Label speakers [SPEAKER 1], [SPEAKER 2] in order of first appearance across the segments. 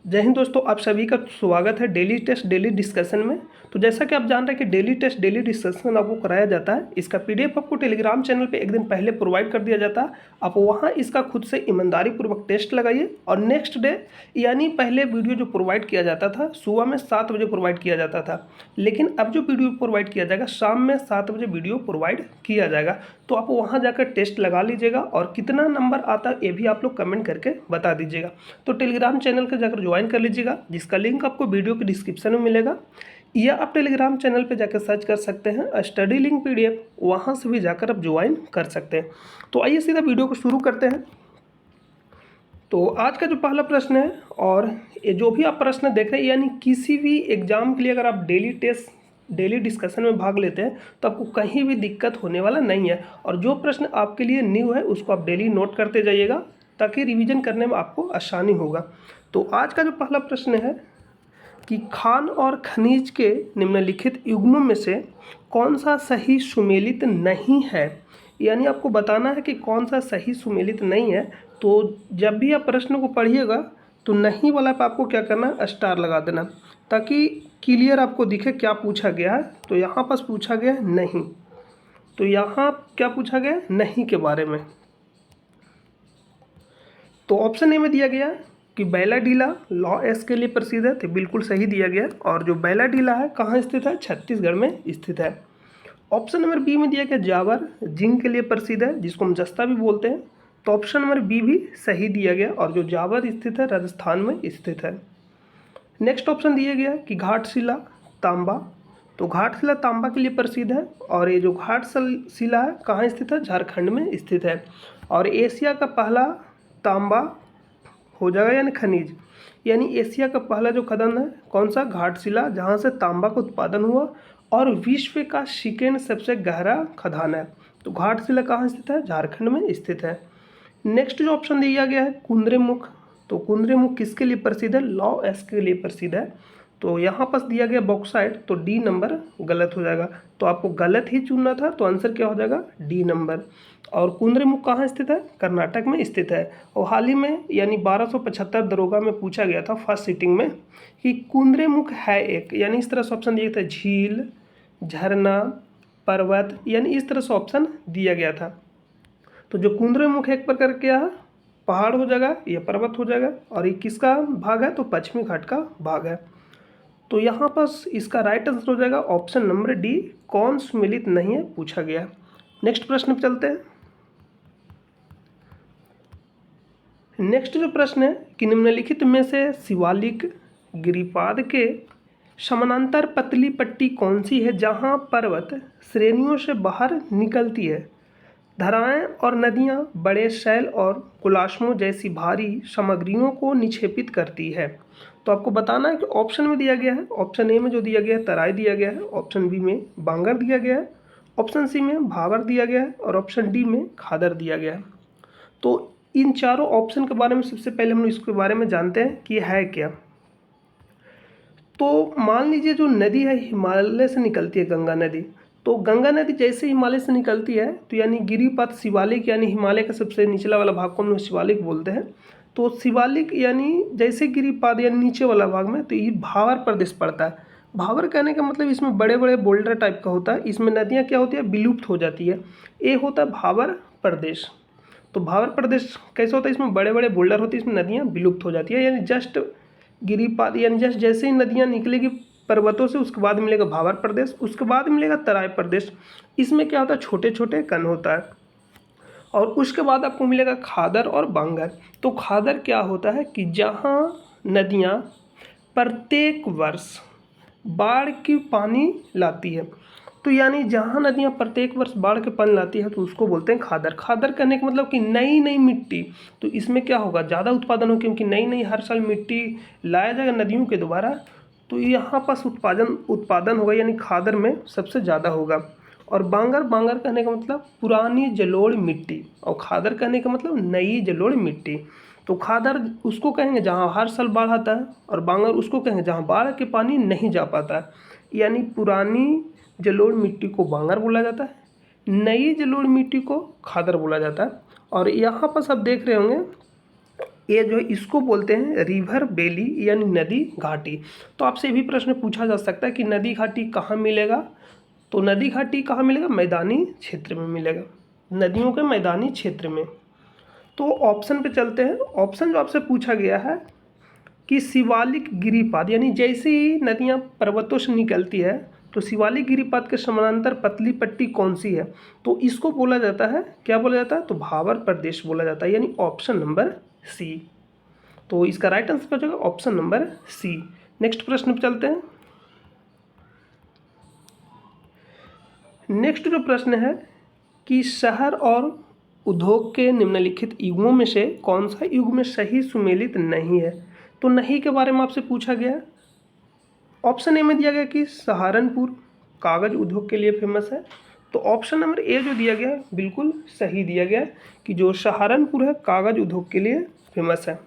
[SPEAKER 1] जय हिंद दोस्तों, आप सभी का स्वागत है डेली टेस्ट डेली डिस्कशन में। तो जैसा कि आप जान रहे हैं कि डेली टेस्ट डेली डिस्कशन आपको कराया जाता है। इसका पीडीएफ आपको टेलीग्राम चैनल पे एक दिन पहले प्रोवाइड कर दिया जाता है। आप वहां इसका खुद से ईमानदारी पूर्वक टेस्ट लगाइए और नेक्स्ट डे यानी पहले वीडियो जो प्रोवाइड किया जाता था सुबह में 7 बजे प्रोवाइड किया जाता था, लेकिन अब जो वीडियो प्रोवाइड किया जाएगा शाम में 7 बजे वीडियो प्रोवाइड किया जाएगा। तो आप वहाँ जाकर टेस्ट लगा लीजिएगा और कितना नंबर आता है ये भी आप लोग कमेंट करके बता दीजिएगा। तो टेलीग्राम चैनल का जाकर ज्वाइन कर लीजिएगा, जिसका लिंक आपको वीडियो के डिस्क्रिप्शन में मिलेगा, या आप टेलीग्राम चैनल पे जाकर सर्च कर सकते हैं स्टडी लिंक पीडीएफ, वहाँ से भी जाकर आप ज्वाइन कर सकते हैं। तो आइए सीधा वीडियो को शुरू करते हैं। तो आज का जो पहला प्रश्न है, और ये जो भी आप प्रश्न देख रहे हैं यानी किसी भी एग्जाम के लिए अगर आप डेली टेस्ट डेली डिस्कशन में भाग लेते हैं तो आपको कहीं भी दिक्कत होने वाला नहीं है। और जो प्रश्न आपके लिए न्यू है उसको आप डेली नोट करते जाइएगा ताकि रिवीजन करने में आपको आसानी होगा। तो आज का जो पहला प्रश्न है कि खान और खनिज के निम्नलिखित युग्मों में से कौन सा सही सुमेलित नहीं है, यानी आपको बताना है कि कौन सा सही सुमेलित नहीं है। तो जब भी आप प्रश्न को पढ़िएगा तो नहीं वाला पे आपको क्या करना है, स्टार लगा देना, ताकि क्लियर आपको दिखे क्या पूछा गया है। तो यहाँ पास पूछा गया है नहीं, तो यहाँ क्या पूछा गया है, नहीं के बारे में। तो ऑप्शन ए में दिया गया कि बैलाडीला लॉ एस के लिए प्रसिद्ध है, तो बिल्कुल सही दिया गया। और जो बैलाडीला है कहाँ स्थित है, छत्तीसगढ़ में स्थित है। ऑप्शन नंबर बी में दिया गया जावर जिंक के लिए प्रसिद्ध है, जिसको हम जस्ता भी बोलते हैं। तो ऑप्शन नंबर बी भी सही दिया गया, और जो जावर स्थित है राजस्थान में स्थित है। नेक्स्ट ऑप्शन दिया गया कि घाटशिला तांबा, तो घाटशिला तांबा के लिए प्रसिद्ध है, और ये जो घाटशिला है कहाँ स्थित है, झारखंड में स्थित है। और एशिया का पहला तांबा हो जाएगा यानी खनिज, यानी एशिया का पहला जो खदान है कौन सा, घाटशिला, जहाँ से तांबा का उत्पादन हुआ, और विश्व का सेकेंड सबसे गहरा खदान है। तो घाटशिला कहाँ स्थित है, झारखंड में स्थित है। नेक्स्ट जो ऑप्शन दिया गया है कुंद्रेमुख, तो कुंद्रेमुख किसके लिए प्रसिद्ध है, लॉ एस के लिए प्रसिद्ध है। तो यहाँ पास दिया गया बॉक्साइट, तो डी नंबर गलत हो जाएगा। तो आपको गलत ही चुनना था, तो आंसर क्या हो जाएगा, डी नंबर। और कुंद्रेमुख कहाँ स्थित है, कर्नाटक में स्थित है। और हाल ही में यानी 1275 दरोगा में पूछा गया था फर्स्ट सीटिंग में कि कुंद्रेमुख है एक, यानी इस तरह से ऑप्शन दिया था, झील, झरना, पर्वत, यानी इस तरह से ऑप्शन दिया गया था। तो जो कुंद्रेमुख एक प्रकार क्या है, पहाड़ हो जाएगा या पर्वत हो जाएगा, और ये किसका भाग है, तो पश्चिमी घाट का भाग है। तो यहाँ पास इसका राइट आंसर हो जाएगा ऑप्शन नंबर डी, कौन सुमेलित नहीं है पूछा गया। नेक्स्ट प्रश्न पे चलते हैं। नेक्स्ट जो प्रश्न है कि निम्नलिखित में से शिवालिक गिरिपाद के समानांतर पतली पट्टी कौन सी है जहाँ पर्वत श्रेणियों से बाहर निकलती है। धाराएं और नदियां बड़े शैल और कुलाश्मों जैसी भारी सामग्रियों को निक्षेपित करती है। तो आपको बताना है कि ऑप्शन में दिया गया है, ऑप्शन ए में जो दिया गया है तराई दिया गया है, ऑप्शन बी में बांगर दिया गया है, ऑप्शन सी में भावर दिया गया है, और ऑप्शन डी में खादर दिया गया है। तो इन चारों ऑप्शन के बारे में सबसे पहले हम लोग इसके बारे में जानते हैं कि है क्या। तो मान लीजिए जो नदी है हिमालय से निकलती है, गंगा नदी। तो गंगा नदी जैसे हिमालय से निकलती है तो यानी गिरिपाद शिवालिक, यानी हिमालय का सबसे निचला वाला भाग को हम लोग शिवालिक बोलते हैं। तो शिवालिक यानी जैसे गिरिपाद यानी नीचे वाला भाग में, तो ये भावर प्रदेश पड़ता है। भावर कहने का मतलब इसमें बड़े बड़े बोल्डर टाइप का होता है, इसमें नदियाँ क्या होती है, विलुप्त हो जाती है। ये होता है भावर प्रदेश। तो भावर प्रदेश कैसे होता है, इसमें बड़े बड़े बोल्डर होते हैं, इसमें नदियाँ विलुप्त हो जाती है। यानी जस्ट गिरिपाद यानी जस्ट जैसे ही नदियाँ निकलेगी पर्वतों से, उसके बाद मिलेगा भावर प्रदेश, उसके बाद मिलेगा तराई प्रदेश। इसमें क्या होता है, छोटे छोटे कण होता है। और उसके बाद आपको मिलेगा खादर और बांगर। तो खादर क्या होता है कि जहाँ नदियाँ प्रत्येक वर्ष बाढ़ की पानी लाती है, तो यानी जहाँ नदियाँ प्रत्येक वर्ष बाढ़ के पानी लाती है तो उसको बोलते हैं खादर। खादर करने का मतलब कि नई नई मिट्टी, तो इसमें क्या होगा, ज़्यादा उत्पादन हो, क्योंकि नई नई हर साल मिट्टी लाया जाएगा नदियों के द्वारा, तो यहाँ पास उत्पादन होगा, यानी खादर में सबसे ज़्यादा होगा। और बांगर, बांगर कहने का मतलब पुरानी जलोढ़ मिट्टी, और खादर कहने का मतलब नई जलोढ़ मिट्टी। तो खादर उसको कहेंगे जहाँ हर साल बाढ़ आता है, और बांगर उसको कहेंगे जहाँ बाढ़ के पानी नहीं जा पाता है। यानी पुरानी जलोढ़ मिट्टी को बांगर बोला जाता है, नई जलोढ़ मिट्टी को खादर बोला जाता है। और यहाँ पर सब देख रहे होंगे ये जो है इसको बोलते हैं रिवर वैली यानी नदी घाटी। तो आपसे भी प्रश्न पूछा जा सकता है कि नदी घाटी कहाँ मिलेगा, तो नदी घाटी कहाँ मिलेगा, मैदानी क्षेत्र में मिलेगा, नदियों के मैदानी क्षेत्र में। तो ऑप्शन पे चलते हैं। ऑप्शन जो आपसे पूछा गया है कि शिवालिक गिरिपाद, यानी जैसे ही नदियाँ पर्वतों से निकलती है तो शिवालिक गिरिपाद के समानांतर पतली पट्टी कौन सी है, तो इसको बोला जाता है, क्या बोला जाता है, तो भाबर प्रदेश बोला जाता है, यानी ऑप्शन नंबर सी। तो इसका राइट आंसर हो जाएगा ऑप्शन नंबर सी। नेक्स्ट प्रश्न पे चलते हैं। नेक्स्ट जो प्रश्न है कि शहर और उद्योग के निम्नलिखित युगों में से कौन सा युग में सही सुमेलित नहीं है, तो नहीं के बारे में आपसे पूछा गया। ऑप्शन ए में दिया गया कि सहारनपुर कागज उद्योग के लिए फेमस है, तो ऑप्शन नंबर ए जो दिया गया है बिल्कुल सही दिया गया है कि जो सहारनपुर है कागज उद्योग के लिए फेमस है।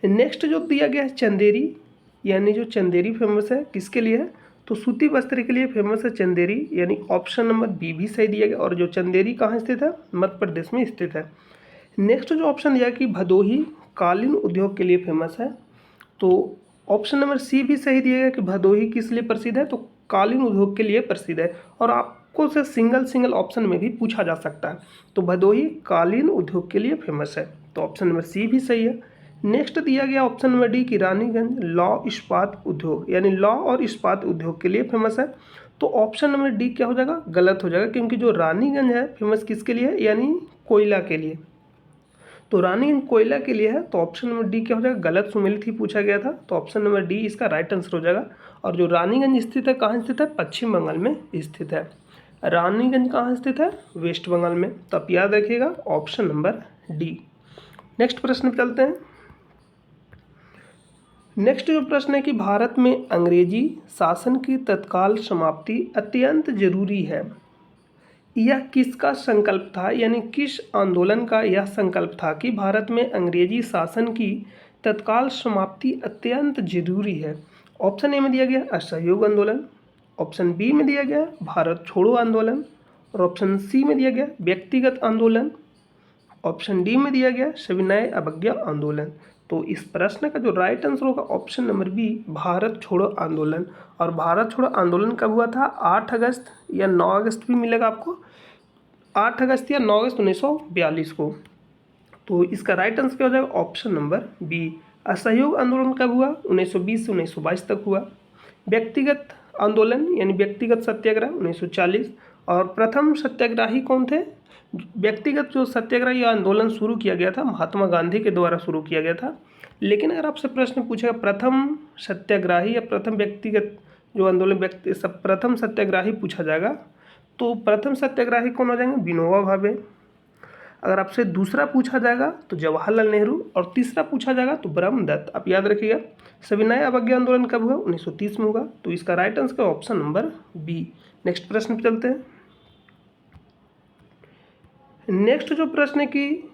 [SPEAKER 1] नेक्स्ट जो दिया गया है चंदेरी, यानी जो चंदेरी फेमस है किसके लिए है, तो सूती वस्त्र के लिए फेमस है चंदेरी, यानी ऑप्शन नंबर बी भी सही दिया गया। और जो चंदेरी कहाँ स्थित है, मध्य प्रदेश में स्थित है। नेक्स्ट जो ऑप्शन दिया कि भदोही कालीन उद्योग के लिए फेमस है, तो ऑप्शन नंबर सी भी सही दिया गया कि भदोही किस लिए प्रसिद्ध है, तो कालीन उद्योग के लिए प्रसिद्ध है। और आपको से सिंगल ऑप्शन में भी पूछा जा सकता है, तो भदोही कालीन उद्योग के लिए फेमस है, तो ऑप्शन नंबर सी भी सही है। नेक्स्ट दिया गया ऑप्शन नंबर डी कि रानीगंज लौ इस्पात उद्योग, यानी लौ और इस्पात उद्योग के लिए फेमस है, तो ऑप्शन नंबर डी क्या हो जाएगा, गलत हो जाएगा, क्योंकि जो रानीगंज है फेमस किसके लिए है, यानी कोयला के लिए, तो रानीगंज कोयला के लिए है, तो ऑप्शन नंबर डी क्या हो जाएगा, गलत सुमेलित ही पूछा गया था, तो ऑप्शन नंबर डी इसका राइट आंसर हो जाएगा। और जो रानीगंज स्थित है कहाँ स्थित है, पश्चिम बंगाल में स्थित है। रानीगंज कहाँ स्थित है, वेस्ट बंगाल में, तो आप याद रखिएगा ऑप्शन नंबर डी। नेक्स्ट प्रश्न पे चलते हैं। नेक्स्ट जो प्रश्न है कि भारत में अंग्रेजी शासन की तत्काल समाप्ति अत्यंत जरूरी है, यह किसका संकल्प था, यानी किस आंदोलन का यह संकल्प था कि भारत में अंग्रेजी शासन की तत्काल समाप्ति अत्यंत जरूरी है। ऑप्शन ए में दिया गया असहयोग आंदोलन, ऑप्शन बी में दिया गया भारत छोड़ो आंदोलन, और ऑप्शन सी में दिया गया व्यक्तिगत आंदोलन, ऑप्शन डी में दिया गया सविनय अवज्ञा आंदोलन। तो इस प्रश्न का जो राइट आंसर होगा ऑप्शन नंबर बी भारत छोड़ो आंदोलन। और भारत छोड़ो आंदोलन कब हुआ था, 8 अगस्त या 9 अगस्त भी मिलेगा आपको, 8 अगस्त या 9 अगस्त 1942 को। तो इसका राइट आंसर क्या हो जाएगा, ऑप्शन नंबर बी। असहयोग आंदोलन कब हुआ, 1920 से 1922 तक हुआ। व्यक्तिगत आंदोलन यानी व्यक्तिगत सत्याग्रह 1940। और प्रथम सत्याग्रही कौन थे, व्यक्तिगत जो सत्याग्रह या आंदोलन शुरू किया गया था महात्मा गांधी के द्वारा शुरू किया गया था। लेकिन अगर आपसे प्रश्न पूछेगा प्रथम सत्याग्रही या प्रथम व्यक्तिगत जो आंदोलन प्रथम सत्याग्रही पूछा जाएगा, तो प्रथम सत्याग्रही कौन हो जाएंगे, विनोबा भावे। अगर आपसे दूसरा पूछा जाएगा तो जवाहरलाल नेहरू, और तीसरा पूछा जाएगा तो ब्रह्मदत्त। आप याद रखिएगा सविनय अवज्ञा आंदोलन कब हुआ, 1930 में होगा, तो इसका right answer option number B. Next प्रश्न पे चलते हैं। नेक्स्ट जो प्रश्न है कि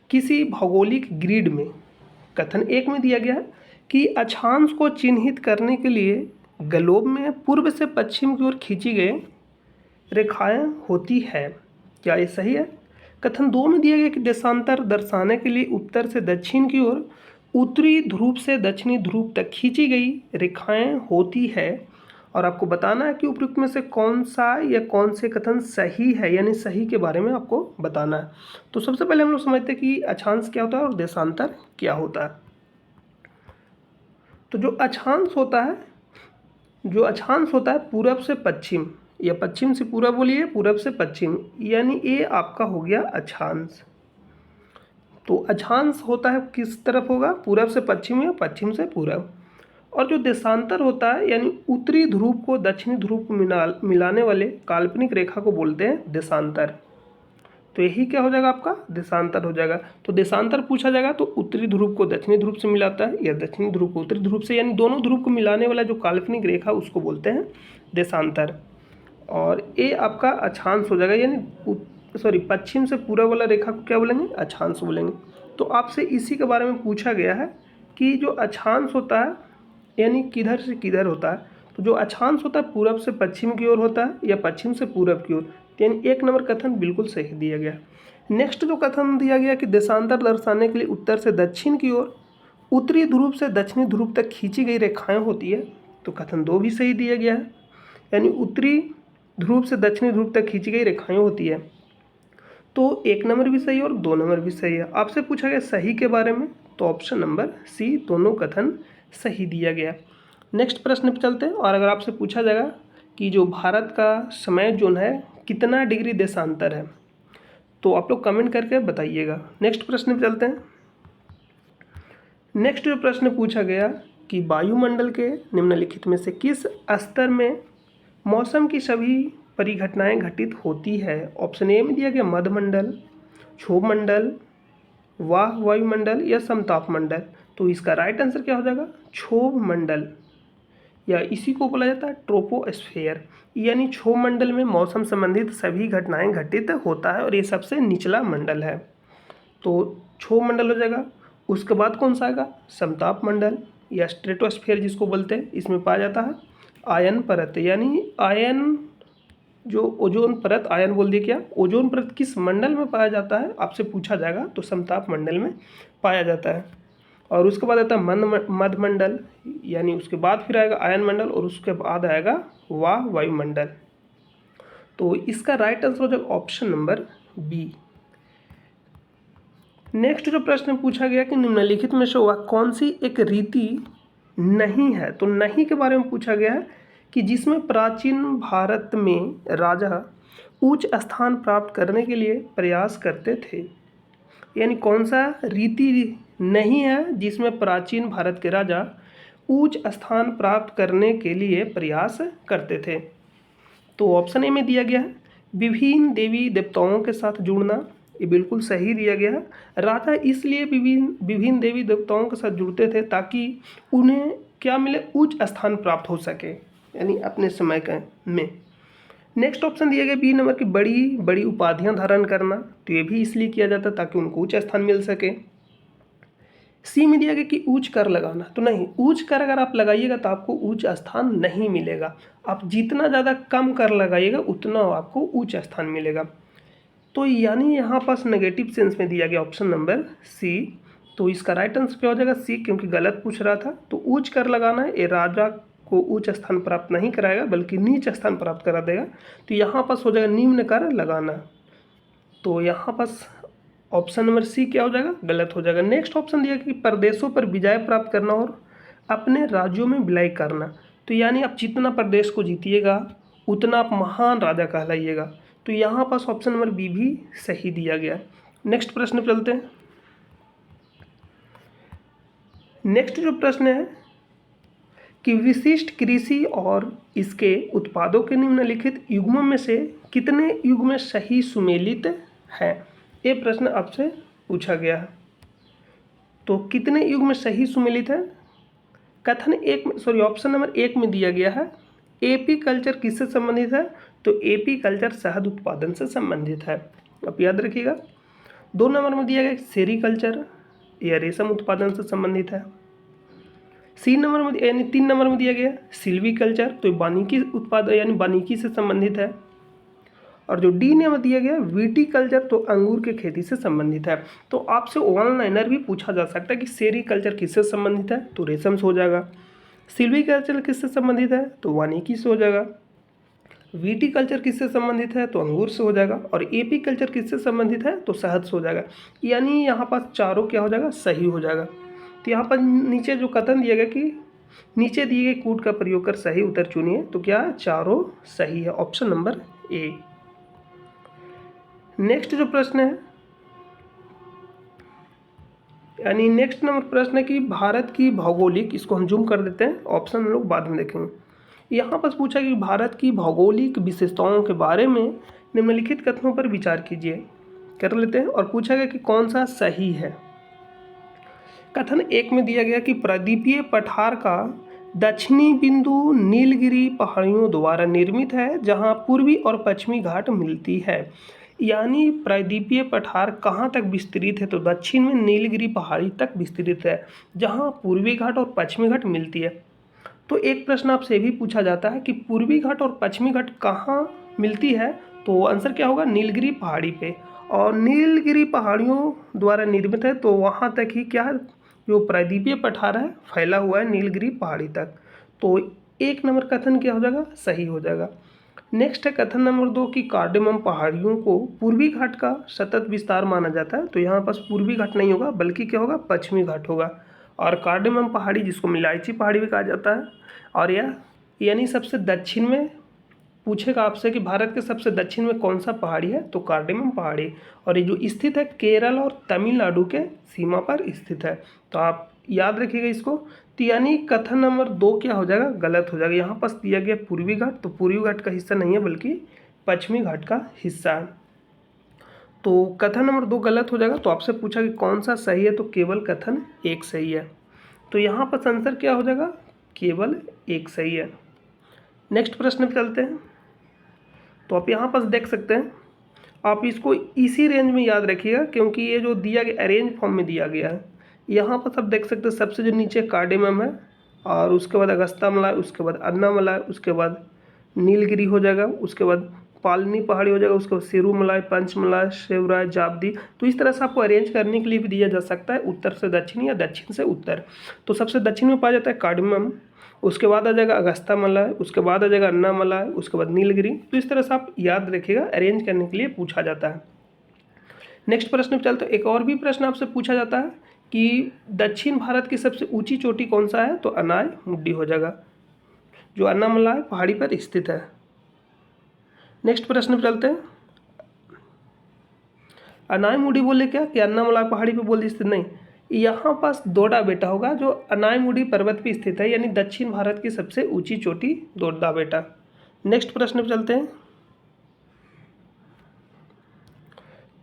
[SPEAKER 1] किसी भौगोलिक ग्रिड में कथन एक में दिया गया है कि अक्षांश को चिन्हित करने के लिए ग्लोब में पूर्व से पश्चिम की ओर खींची गई रेखाएं होती है, क्या ये सही है। कथन 2 में दिया गया कि देशांतर दर्शाने के लिए उत्तर से दक्षिण की ओर उत्तरी ध्रुव से दक्षिणी ध्रुव तक खींची गई रेखाएं होती है, और आपको बताना है कि उपयुक्त में से कौन सा या कौन से कथन सही है, यानी सही के बारे में आपको बताना है। तो सबसे पहले हम लोग समझते हैं कि अक्षांश क्या होता है और देशांतर क्या होता है। तो जो अक्षांश होता है पूरब से पश्चिम या पश्चिम से पूरब, बोलिए पूरब से पश्चिम, यानी ये आपका हो गया अक्षांश। तो अक्षांश होता है किस तरफ होगा, पूरब से पश्चिम या पश्चिम से पूरब। और जो देशांतर होता है यानी उत्तरी ध्रुव को दक्षिणी ध्रुव को मिलाने वाले काल्पनिक रेखा को बोलते हैं देशांतर। तो यही क्या हो जाएगा आपका, देशांतर हो जाएगा। तो देशांतर पूछा जाएगा तो उत्तरी ध्रुव को दक्षिणी ध्रुव से मिलाता है या दक्षिणी ध्रुव को उत्तरी ध्रुव से, यानी दोनों ध्रुव को मिलाने वाला जो काल्पनिक रेखा उसको बोलते हैं देशांतर। और ये आपका अक्षांश हो जाएगा, यानी पश्चिम से पूर्व वाला रेखा को क्या बोलेंगे, अक्षांश बोलेंगे। तो आपसे इसी के बारे में पूछा गया है कि जो अक्षांश होता है यानी किधर से किधर होता है, तो जो अक्षांश होता है पूरब से पश्चिम की ओर होता है या पश्चिम से पूरब की ओर, यानी 1 नंबर कथन बिल्कुल सही दिया गया। नेक्स्ट जो कथन दिया गया कि देशांतर दर्शाने के लिए उत्तर से दक्षिण की ओर, उत्तरी ध्रुव से दक्षिणी ध्रुव तक खींची गई रेखाएं होती है, तो कथन 2 भी सही दिया गया है। यानी उत्तरी ध्रुव से दक्षिणी ध्रुव तक खींची गई रेखाएं होती है, तो 1 नंबर भी सही है और 2 नंबर भी सही है। आपसे पूछा गया सही के बारे में, तो ऑप्शन नंबर सी दोनों कथन सही दिया गया। नेक्स्ट प्रश्न पे चलते हैं। और अगर आपसे पूछा जाएगा कि जो भारत का समय जोन है कितना डिग्री देशांतर है, तो आप लोग कमेंट करके बताइएगा। नेक्स्ट प्रश्न पे चलते हैं। नेक्स्ट जो प्रश्न पूछा गया कि वायुमंडल के निम्नलिखित में से किस स्तर में मौसम की सभी परिघटनाएं घटित होती है। ऑप्शन ए में दिया गया मध्यमंडल, क्षोभमंडल, वाह वायुमंडल या समताप मंडल। तो इसका राइट आंसर क्या हो जाएगा, क्षोभमंडल, या इसी को बोला जाता है ट्रोपोस्फेयर। यानी क्षोभमंडल में मौसम संबंधित सभी घटनाएं घटित होता है और ये सबसे निचला मंडल है, तो क्षोभमंडल हो जाएगा। उसके बाद कौन सा आएगा, समताप मंडल या स्ट्रेटोस्फेयर जिसको बोलते हैं। इसमें पाया जाता है आयन परत, यानी आयन जो ओजोन परत, आयन बोल दिया क्या, ओजोन परत किस मंडल में पाया जाता है आपसे पूछा जाएगा, तो समताप मंडल में पाया जाता है। और उसके बाद आता है मध्यमंडल, यानी उसके बाद फिर आएगा आयन मंडल और उसके बाद आएगा वाह वायुमंडल। तो इसका राइट आंसर हो जाएगा ऑप्शन नंबर बी। नेक्स्ट जो प्रश्न पूछा गया कि निम्नलिखित में से वह कौन सी एक रीति नहीं है, तो नहीं के बारे में पूछा गया है कि जिसमें प्राचीन भारत में राजा उच्च स्थान प्राप्त करने के लिए प्रयास करते थे। यानी कौन सा रीति नहीं है जिसमें प्राचीन भारत के राजा उच्च स्थान प्राप्त करने के लिए प्रयास करते थे। तो ऑप्शन ए में दिया गया है विभिन्न देवी देवताओं के साथ जुड़ना, ये बिल्कुल सही दिया गया है। राजा इसलिए विभिन्न देवी देवताओं के साथ जुड़ते थे ताकि उन्हें क्या मिले, उच्च स्थान प्राप्त हो सके, यानी अपने समय के में। नेक्स्ट ऑप्शन दिया गया बी नंबर की बड़ी बड़ी उपाधियां धारण करना, तो ये भी इसलिए किया जाता ताकि उनको उच्च स्थान मिल सके। सी में दिया गया कि उच्च कर लगाना, तो नहीं, उच्च कर अगर आप लगाइएगा तो आपको उच्च स्थान नहीं मिलेगा। आप जितना ज़्यादा कम कर लगाइएगा उतना आपको उच्च स्थान मिलेगा। तो यानी यहाँ पास नेगेटिव सेंस में दिया गया ऑप्शन नंबर सी। तो इसका राइट आंसर क्या हो जाएगा, सी, क्योंकि गलत पूछ रहा था। तो उच्च कर लगाना है, ये राजा को उच्च स्थान प्राप्त नहीं कराएगा बल्कि नीच स्थान प्राप्त करा देगा। तो यहाँ पास हो जाएगा निम्न कर लगाना। तो यहाँ पास ऑप्शन नंबर सी क्या हो जाएगा, गलत हो जाएगा। नेक्स्ट ऑप्शन दिया कि प्रदेशों पर विजय प्राप्त करना और अपने राज्यों में विलय करना। तो यानी आप जितना प्रदेश को जीतिएगा उतना आप महान राजा कहलाइएगा। तो यहाँ पास ऑप्शन नंबर बी भी सही दिया गया। नेक्स्ट प्रश्न पे चलते हैं। नेक्स्ट जो प्रश्न है कि विशिष्ट कृषि और इसके उत्पादों के निम्नलिखित युग्मों में से कितने युग्म सही सुमेलित हैं। ये प्रश्न आपसे पूछा गया है। तो कितने युग्म सही सुमेलित है, कथन एक में, सॉरी, ऑप्शन नंबर 1 में दिया गया है एपी कल्चर किससे संबंधित है, तो एपी कल्चर शहद उत्पादन से संबंधित है, आप याद रखिएगा। 2 नंबर में दिया गया सेरीकल्चर, यह रेशम उत्पादन से संबंधित है। सी नंबर में यानी 3 नंबर में दिया गया सिल्वी कल्चर, तो वानिकी उत्पादन यानी वानिकी से संबंधित है। और जो डी में दिया गया वीटी कल्चर, तो अंगूर के खेती से संबंधित है। तो आपसे ऑनलाइनर भी पूछा जा सकता है कि सेरीकल्चर किससे संबंधित है, तो रेशम से हो जाएगा। सिल्वी कल्चर किससे संबंधित है, तो वानिकी से हो जाएगा। वीटी कल्चर किससे संबंधित है, तो अंगूर से हो जाएगा। और एपी कल्चर किससे संबंधित है, तो शहद से हो जाएगा। यानी यहाँ पास चारों क्या हो जाएगा, सही हो जाएगा। तो यहाँ पर नीचे जो कथन दिया गया कि नीचे दिए गए कूट का प्रयोग कर सही उत्तर चुनिए, तो क्या चारों सही है, ऑप्शन नंबर ए। नेक्स्ट जो प्रश्न है यानी नेक्स्ट नंबर प्रश्न है कि भारत की भौगोलिक, इसको हम जूम कर देते हैं, ऑप्शन हम लोग बाद में देखेंगे। यहाँ पर पूछा कि भारत की भौगोलिक विशेषताओं के बारे में निम्नलिखित कथनों पर विचार कीजिए, कर लेते हैं। और पूछा गया कि कौन सा सही है। कथन 1 में दिया गया कि प्रायद्वीपीय पठार का दक्षिणी बिंदु नीलगिरी पहाड़ियों द्वारा निर्मित है जहाँ पूर्वी और पश्चिमी घाट मिलती है। यानी प्रायद्वीपीय पठार कहाँ तक विस्तृत है, तो दक्षिण में नीलगिरी पहाड़ी तक विस्तृत है जहाँ पूर्वी घाट और पश्चिमी घाट मिलती है। तो एक प्रश्न आपसे भी पूछा जाता है कि पूर्वी घाट और पश्चिमी घाट कहाँ मिलती है, तो आंसर क्या होगा, नीलगिरी पहाड़ी पे। और नीलगिरी पहाड़ियों द्वारा निर्मित है, तो वहाँ तक ही क्या है, जो प्रायद्वीपीय पठार है फैला हुआ है नीलगिरी पहाड़ी तक। तो 1 नंबर कथन क्या हो जाएगा, सही हो जाएगा। नेक्स्ट है कथन नंबर 2 कि कार्डेमम पहाड़ियों को पूर्वी घाट का सतत विस्तार माना जाता है। तो यहाँ पास पूर्वी घाट नहीं होगा बल्कि क्या होगा, पश्चिमी घाट होगा। और कार्डेमम पहाड़ी जिसको मिलायची पहाड़ी भी कहा जाता है, और यह यानी सबसे दक्षिण में पूछेगा आपसे कि भारत के सबसे दक्षिण में कौन सा पहाड़ी है, तो कार्डेमम पहाड़ी। और ये जो स्थित है केरल और तमिलनाडु के सीमा पर स्थित है। तो आप याद रखिएगा इसको। तो यानी कथन नंबर 2 क्या हो जाएगा, गलत हो जाएगा। यहाँ पास दिया गया पूर्वी घाट, तो पूर्वी घाट का हिस्सा नहीं है बल्कि पश्चिमी घाट का हिस्सा है। तो कथन नंबर 2 गलत हो जाएगा। तो आपसे पूछा कि कौन सा सही है, तो केवल कथन 1 सही है। तो यहाँ पर आंसर क्या हो जाएगा, केवल 1 सही है। नेक्स्ट प्रश्न पे चलते हैं। तो आप यहाँ पर देख सकते हैं, आप इसको इसी रेंज में याद रखिएगा क्योंकि ये जो दिया गया अरेंज फॉर्म में दिया गया है। यहाँ पर सब देख सकते हैं, सबसे जो नीचे कार्डेमम है और उसके बाद अगस्त्यामलाय, उसके बाद अन्नामलाय, उसके बाद नीलगिरी हो जाएगा, उसके बाद पालनी पहाड़ी हो जाएगा, उसके बाद सिरूमलाय, पंचमलाय, शेवराय, जाबदी। तो इस तरह से आपको अरेंज करने के लिए भी दिया जा सकता है, उत्तर से दक्षिण या दक्षिण से उत्तर। तो सबसे दक्षिण में पाया जाता है कार्डेमम, उसके बाद आ जाएगा अगस्त्यामलाय, उसके बाद आ जाएगा अन्नामलाय, उसके बाद नीलगिरी। तो इस तरह से आप याद रखिएगा, अरेंज करने के लिए पूछा जाता है। नेक्स्ट प्रश्न पे चलते हैं। एक और भी प्रश्न आपसे पूछा जाता है कि दक्षिण भारत की सबसे ऊंची चोटी कौन सा है, तो अनाय मुड्डी हो जाएगा, जो अन्नामलाय पहाड़ी पर स्थित है। नेक्स्ट प्रश्न पे चलते हैं। अनाय मुडी बोले क्या कि अन्नामलाय पहाड़ी पे बोल स्थित नहीं, यहाँ पास दोड्डा बेटा होगा जो अनाय मुडी पर्वत पे स्थित है, यानी दक्षिण भारत की सबसे ऊंची चोटी दोड्डा बेटा। नेक्स्ट प्रश्न पे चलते हैं।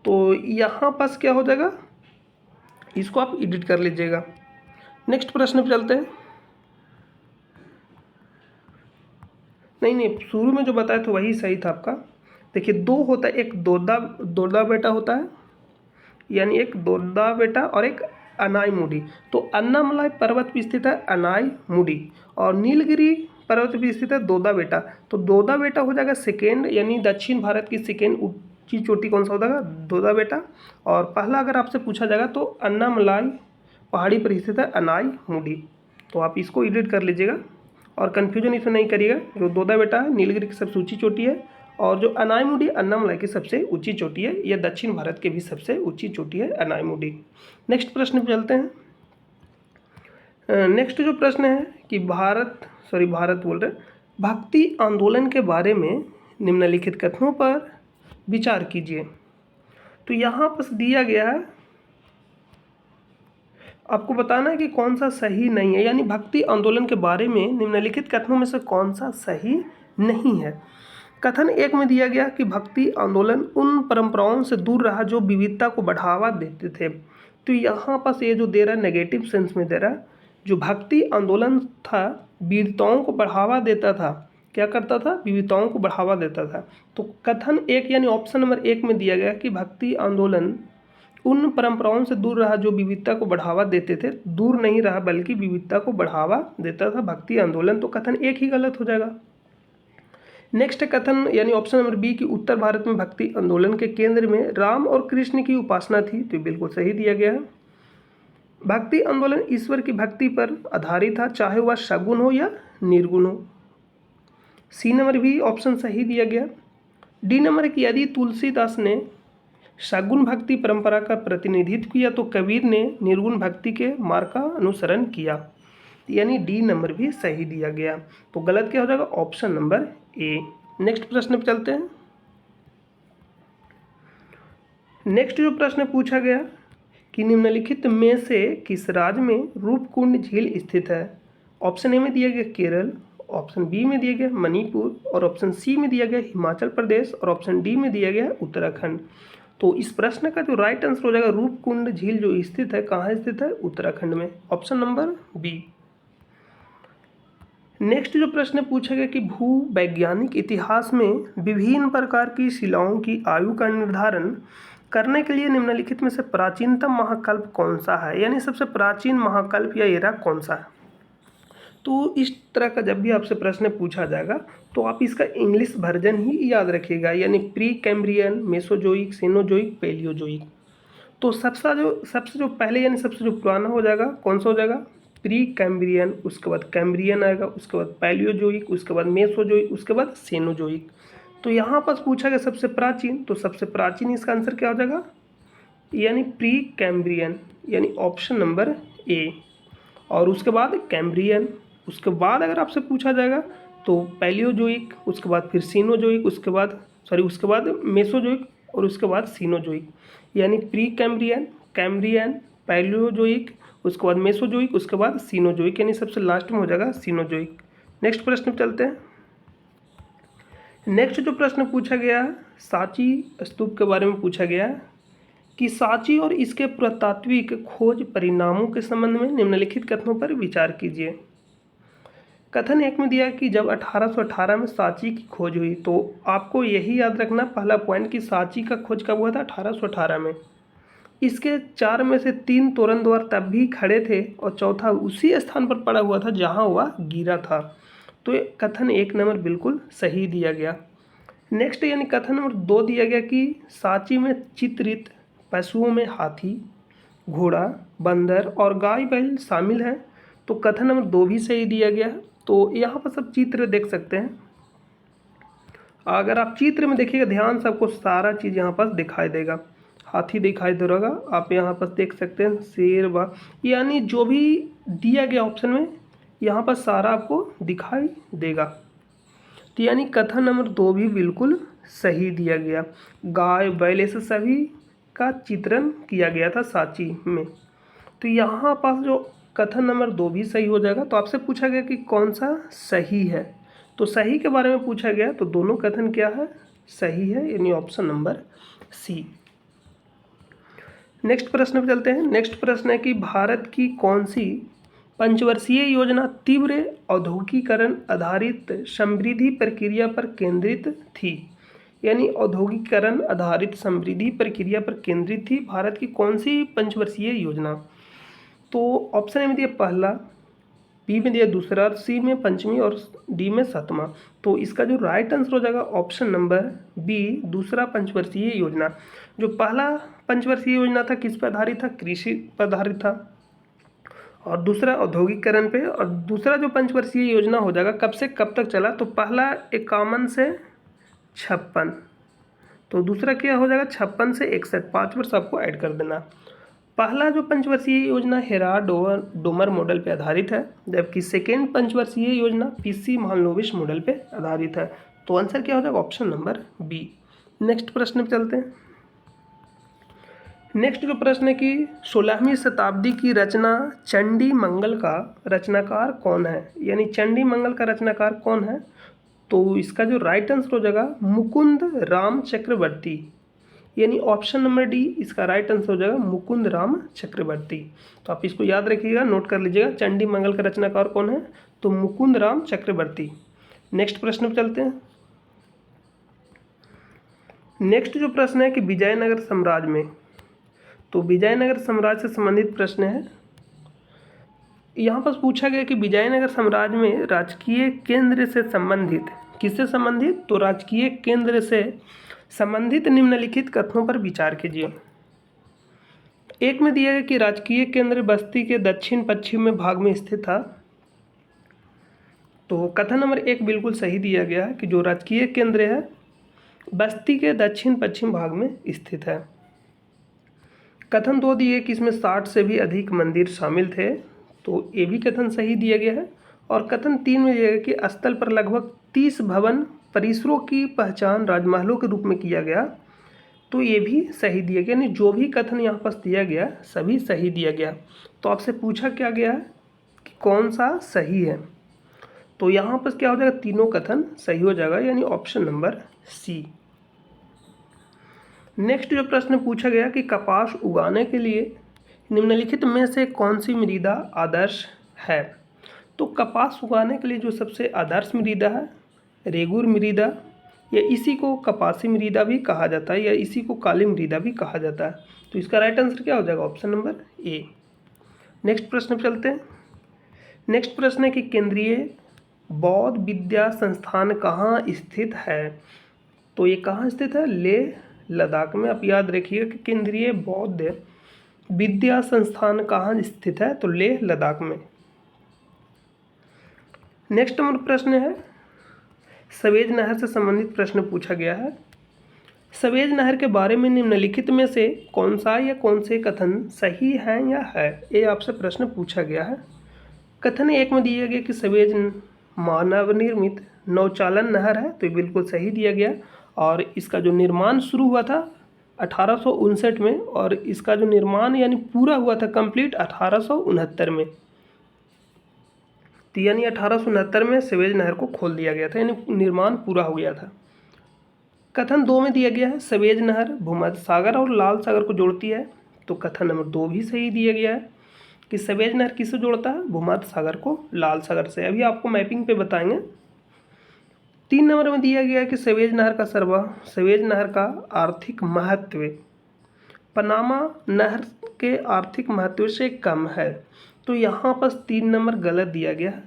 [SPEAKER 1] तो यहाँ पास क्या हो जाएगा, इसको आप एडिट कर लीजिएगा। नेक्स्ट प्रश्न पे चलते हैं। नहीं, शुरू में जो बताया था वही सही था आपका। देखिए 2 होता है, एक दोड्डा बेटा होता है, यानी एक दोड्डा बेटा और एक अनाय मुडी। तो अन्नामलाय पर्वत पर स्थित है अनाय मुडी और नीलगिरी पर्वत पर स्थित है दोड्डा बेटा। तो दोड्डा बेटा हो जाएगा सेकेंड, यानी दक्षिण भारत की सेकेंड ऊंची चोटी कौन सा हो जाएगा, दोड्डा बेटा। और पहला अगर आपसे पूछा जाएगा तो अन्नामलाय पहाड़ी पर स्थित है अनाय मुडी। तो आप इसको एडिट कर लीजिएगा और कन्फ्यूजन इसमें नहीं करिएगा। जो दोड्डा बेटा है नीलगिरी की सबसे ऊंची चोटी है और जो अनाय मुडी अन्नामलाय की सबसे ऊंची चोटी है। यह दक्षिण भारत की भी सबसे ऊंची चोटी है अनाय मुडी। नेक्स्ट प्रश्न पे चलते हैं। नेक्स्ट जो प्रश्न है कि भारत बोल रहे भक्ति आंदोलन के बारे में निम्नलिखित कथनों पर विचार कीजिए। तो यहाँ पर दिया गया है, आपको बताना है कि कौन सा सही नहीं है, यानी भक्ति आंदोलन के बारे में निम्नलिखित कथनों में से कौन सा सही नहीं है। कथन 1 में दिया गया कि भक्ति आंदोलन उन परंपराओं से दूर रहा जो विविधता को बढ़ावा देते थे। तो यहाँ पास ये जो दे रहा है नेगेटिव सेंस में दे रहा है, जो भक्ति आंदोलन था विविधताओं को बढ़ावा देता था। क्या करता था, विविधताओं को बढ़ावा देता था। तो कथन 1 यानी ऑप्शन नंबर 1 में दिया गया कि भक्ति आंदोलन उन परंपराओं से दूर रहा जो विविधता को बढ़ावा देते थे। दूर नहीं रहा बल्कि विविधता को बढ़ावा देता था भक्ति आंदोलन। तो कथन 1 ही गलत हो जाएगा। नेक्स्ट कथन यानी ऑप्शन नंबर बी कि उत्तर भारत में भक्ति आंदोलन के केंद्र में राम और कृष्ण की उपासना थी। तो बिल्कुल सही दिया गया है। भक्ति आंदोलन ईश्वर की भक्ति पर आधारित था, चाहे वह सगुण हो या निर्गुण हो। सी नंबर भी ऑप्शन सही दिया गया। डी नंबर कि यदि तुलसीदास ने सगुण भक्ति परंपरा का प्रतिनिधित्व किया तो कबीर ने निर्गुण भक्ति के मार्ग का अनुसरण किया, यानी डी नंबर भी सही दिया गया। तो गलत क्या हो जाएगा, ऑप्शन नंबर ए। नेक्स्ट प्रश्न पर चलते हैं। नेक्स्ट जो प्रश्न पूछा गया कि निम्नलिखित में से किस राज्य में रूपकुंड झील स्थित है। ऑप्शन ए में दिया गया केरल, ऑप्शन बी में दिया गया मणिपुर और ऑप्शन सी में दिया गया हिमाचल प्रदेश और ऑप्शन डी में दिया गया उत्तराखंड। तो इस प्रश्न का जो राइट आंसर हो जाएगा रूपकुंड झील जो स्थित है, कहाँ स्थित है, उत्तराखंड में, ऑप्शन नंबर बी। नेक्स्ट जो प्रश्न पूछा गया कि भूवैज्ञानिक इतिहास में विभिन्न प्रकार की शिलाओं की आयु का निर्धारण करने के लिए निम्नलिखित में से प्राचीनतम महाकल्प कौन सा है, यानी सबसे प्राचीन महाकल्प या एरा कौन सा है। तो इस तरह का जब भी आपसे प्रश्न पूछा जाएगा तो आप इसका इंग्लिश वर्जन ही याद रखिएगा, यानी pre Cambrian, Mesozoic, Cenozoic, Palaeozoic. तो सबसे जो पहले यानी सबसे जो पुराना हो जाएगा कौन सा हो जाएगा, प्री कैम्ब्रियन, उसके बाद कैम्ब्रियन आएगा, उसके बाद पैलियोजोइक, उसके बाद मेसोजोइक, उसके बाद सेनोजोइक। तो यहाँ पर पूछा गया सबसे प्राचीन, तो सबसे प्राचीन इसका आंसर क्या हो जाएगा, यानी प्री कैम्ब्रियन, यानी ऑप्शन नंबर ए। और उसके बाद कैम्ब्रियन, उसके बाद अगर आपसे पूछा जाएगा तो पैलियोजोइक, उसके बाद फिर सीनोजोइक, उसके बाद मेसोजोइक और उसके बाद सीनोजोइक, यानी प्री कैम्ब्रियन, कैम्ब्रियन, पैलियोजोइक, उसके बाद मेसोजोइक, उसके बाद सीनोजोइक, यानी सबसे लास्ट में हो जाएगा सीनोजोइक। नेक्स्ट प्रश्न पे चलते हैं। नेक्स्ट जो प्रश्न पूछा गया है सांची स्तूप के बारे में पूछा गया है कि सांची और इसके पुरातात्विक खोज परिणामों के संबंध में निम्नलिखित कथनों पर विचार कीजिए। कथन एक में दिया कि जब 1818 में सांची की खोज हुई, तो आपको यही याद रखना पहला पॉइंट कि सांची का खोज कब हुआ था, 1818 में। इसके 4 में से 3 तोरण द्वार तब भी खड़े थे और चौथा उसी स्थान पर पड़ा हुआ था जहां वह गिरा था। तो ये कथन 1 नंबर बिल्कुल सही दिया गया। नेक्स्ट यानी कथन नंबर 2 दिया गया कि सांची में चित्रित पशुओं में हाथी, घोड़ा, बंदर और गाय बैल शामिल है। तो कथन नंबर 2 भी सही दिया गया है। तो यहाँ पर सब चित्र देख सकते हैं, अगर आप चित्र में देखिएगा ध्यान से आपको सारा चीज़ यहाँ पर दिखाई देगा। हाथी दिखाई दे रहा होगा, आप यहाँ पर देख सकते हैं शेर, यानी जो भी दिया गया ऑप्शन में यहाँ पर सारा आपको दिखाई देगा। तो यानी कथन नंबर 2 भी बिल्कुल सही दिया गया। गाय बैल ऐसे सभी का चित्रण किया गया था सांची में। तो यहाँ पास जो कथन नंबर 2 भी सही हो जाएगा। तो आपसे पूछा गया कि कौन सा सही है, तो सही के बारे में पूछा गया, तो दोनों कथन क्या है, सही है, यानी ऑप्शन नंबर सी। नेक्स्ट प्रश्न पे चलते हैं। नेक्स्ट प्रश्न है कि भारत की कौन सी पंचवर्षीय योजना तीव्र औद्योगिकीकरण आधारित समृद्धि प्रक्रिया पर केंद्रित थी, यानी औद्योगिकीकरण आधारित समृद्धि प्रक्रिया पर केंद्रित थी भारत की कौन सी पंचवर्षीय योजना। तो ऑप्शन ए में दिया पहला, बी में दिया दूसरा, सी में पंचमी और डी में सातवां। तो इसका जो राइट आंसर हो जाएगा ऑप्शन नंबर बी, दूसरा पंचवर्षीय योजना। जो पहला पंचवर्षीय योजना था किस पर आधारित था, कृषि पर आधारित था, और दूसरा औद्योगिकरण पे। और दूसरा जो पंचवर्षीय योजना हो जाएगा कब से कब तक चला, तो पहला 51 से 56, तो दूसरा क्या हो जाएगा 56 से 61, 5 वर्ष आपको ऐड कर देना। पहला जो पंचवर्षीय योजना हेराल्ड डोमर मॉडल पे आधारित है, जबकि सेकेंड पंचवर्षीय योजना पीसी महालनोबिस मॉडल पे आधारित है। तो आंसर क्या हो जाएगा ऑप्शन नंबर बी। नेक्स्ट प्रश्न पे चलते हैं। नेक्स्ट जो प्रश्न है कि 16वीं शताब्दी की रचना चंडी मंगल का रचनाकार कौन है, यानी चंडी मंगल का रचनाकार कौन है। तो इसका जो राइट आंसर हो जाएगा मुकुंद राम चक्रवर्ती, यानी ऑप्शन नंबर डी इसका राइट आंसर हो जाएगा मुकुंद राम चक्रवर्ती। तो आप इसको याद रखिएगा, नोट कर लीजिएगा, चंडी मंगल का रचनाकार कौन है, तो मुकुंद राम चक्रवर्ती। नेक्स्ट प्रश्न पर चलते हैं। नेक्स्ट जो प्रश्न है कि विजयनगर साम्राज्य में, तो विजयनगर साम्राज्य से संबंधित प्रश्न है। यहाँ पर पूछा गया कि विजयनगर साम्राज्य में राजकीय केंद्र से संबंधित, किससे संबंधित, तो राजकीय केंद्र से संबंधित निम्नलिखित कथनों पर विचार कीजिए। एक में दिया गया कि राजकीय केंद्र बस्ती के दक्षिण पश्चिम में भाग में स्थित था। तो कथन नंबर 1 बिल्कुल सही दिया गया है कि जो राजकीय केंद्र है बस्ती के दक्षिण पश्चिम भाग में स्थित है। कथन 2 दिए कि इसमें 60 से भी अधिक मंदिर शामिल थे, तो ये भी कथन सही दिया गया है। और कथन 3 में दिया गया कि स्थल पर लगभग 30 भवन परिसरों की पहचान राजमहलों के रूप में किया गया, तो ये भी सही दिया गया। यानी जो भी कथन यहाँ पर दिया गया सभी सही दिया गया। तो आपसे पूछा क्या गया है कि कौन सा सही है, तो यहाँ पर क्या हो जाएगा, तीनों कथन सही हो जाएगा, यानी ऑप्शन नंबर सी। नेक्स्ट जो प्रश्न पूछा गया कि कपास उगाने के लिए निम्नलिखित में से कौन सी मृदा आदर्श है। तो कपास उगाने के लिए जो सबसे आदर्श मृदा है रेगुर मृदा, या इसी को कपासी मृदा भी कहा जाता है, या इसी को काली मृदा भी कहा जाता है। तो इसका राइट आंसर क्या हो जाएगा ऑप्शन नंबर ए। नेक्स्ट प्रश्न पर चलते हैं। नेक्स्ट प्रश्न है कि केंद्रीय बौद्ध विद्या संस्थान कहाँ स्थित है। तो ये कहाँ स्थित है, लेह लद्दाख में। आप याद रखिएगा कि केंद्रीय बौद्ध विद्या संस्थान कहाँ स्थित है, तो लेह लद्दाख में। नेक्स्ट नंबर प्रश्न है, सवेज नहर से संबंधित प्रश्न पूछा गया है। सवेज नहर के बारे में निम्नलिखित में से कौन सा या कौन से कथन सही है या है, ये आपसे प्रश्न पूछा गया है। कथन एक में दिया गया कि सवेज मानव निर्मित नौचालन नहर है, तो ये बिल्कुल सही दिया गया। और इसका जो निर्माण शुरू हुआ था 1859 में, और इसका जो निर्माण यानी पूरा हुआ था कंप्लीट 1869 में। तो यानी 1869 में सवेज नहर को खोल दिया गया था, यानी निर्माण पूरा हो गया था। कथन 2 में दिया गया है सवेज नहर भूमध्य सागर और लाल सागर को जोड़ती है, तो कथन नंबर 2 भी सही दिया गया है कि सवेज नहर किससे जोड़ता है, भूमध्य सागर को लाल सागर से। अभी आपको मैपिंग पे बताएंगे। 3 नंबर में दिया गया है कि सवेज नहर का आर्थिक महत्व पनामा नहर के आर्थिक महत्व से कम है, तो यहाँ पर 3 नंबर गलत दिया गया है।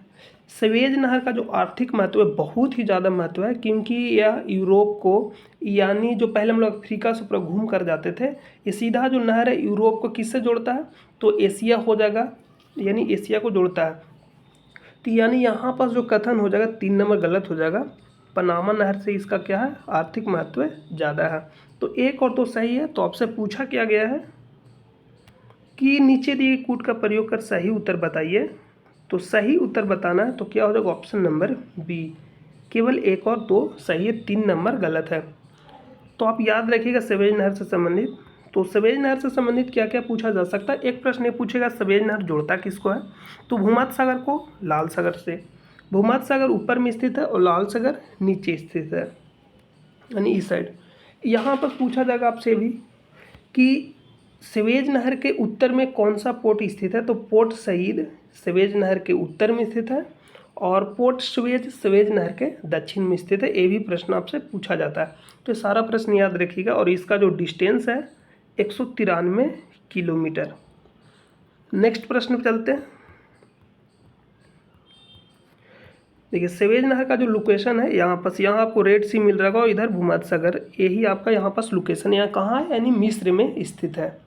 [SPEAKER 1] सवेज नहर का जो आर्थिक महत्व है बहुत ही ज़्यादा महत्व है, क्योंकि यह यूरोप को, यानी जो पहले हम लोग अफ्रीका से पूरा घूम कर जाते थे, ये सीधा जो नहर है यूरोप को किससे जोड़ता है, तो एशिया हो जाएगा, यानी एशिया को जोड़ता है। तो यानी यहाँ पर जो कथन हो जाएगा 3 नंबर गलत हो जाएगा। पनामा नहर से इसका क्या है, आर्थिक महत्व ज़्यादा है। तो 1 और 2 सही है। तो आपसे पूछा क्या गया है कि नीचे दिए कूट का प्रयोग कर सही उत्तर बताइए। तो सही उत्तर बताना है तो क्या हो जाएगा, ऑप्शन नंबर बी, केवल 1 और 2 सही है, 3 नंबर गलत है। तो आप याद रखिएगा सवेज नहर से संबंधित, तो सवेज नहर से संबंधित क्या क्या पूछा जा सकता है। एक प्रश्न ये पूछेगा सवेज नहर जोड़ता किसको है, तो भूमध्य सागर को लाल सागर से। भूमध्य सागर ऊपर में स्थित है और लाल सागर नीचे स्थित है, यानी इस साइड। यहाँ पर पूछा जाएगा आपसे भी कि सवेज नहर के उत्तर में कौन सा पोर्ट स्थित है, तो पोर्ट शहीद सवेज नहर के उत्तर में स्थित है, और पोर्ट सुवेज सवेज नहर के दक्षिण में स्थित है। ये भी प्रश्न आपसे पूछा जाता है, तो सारा प्रश्न याद रखिएगा। और इसका जो डिस्टेंस है 193 किलोमीटर। नेक्स्ट प्रश्न पे चलते हैं। देखिए सवेज नहर का जो लोकेशन है यहाँ आपको रेड सी मिल रहा होगा, और इधर भूमध्य सागर, यही आपका यहाँ पास लोकेशन यहाँ कहाँ है, यानी मिस्र में स्थित है।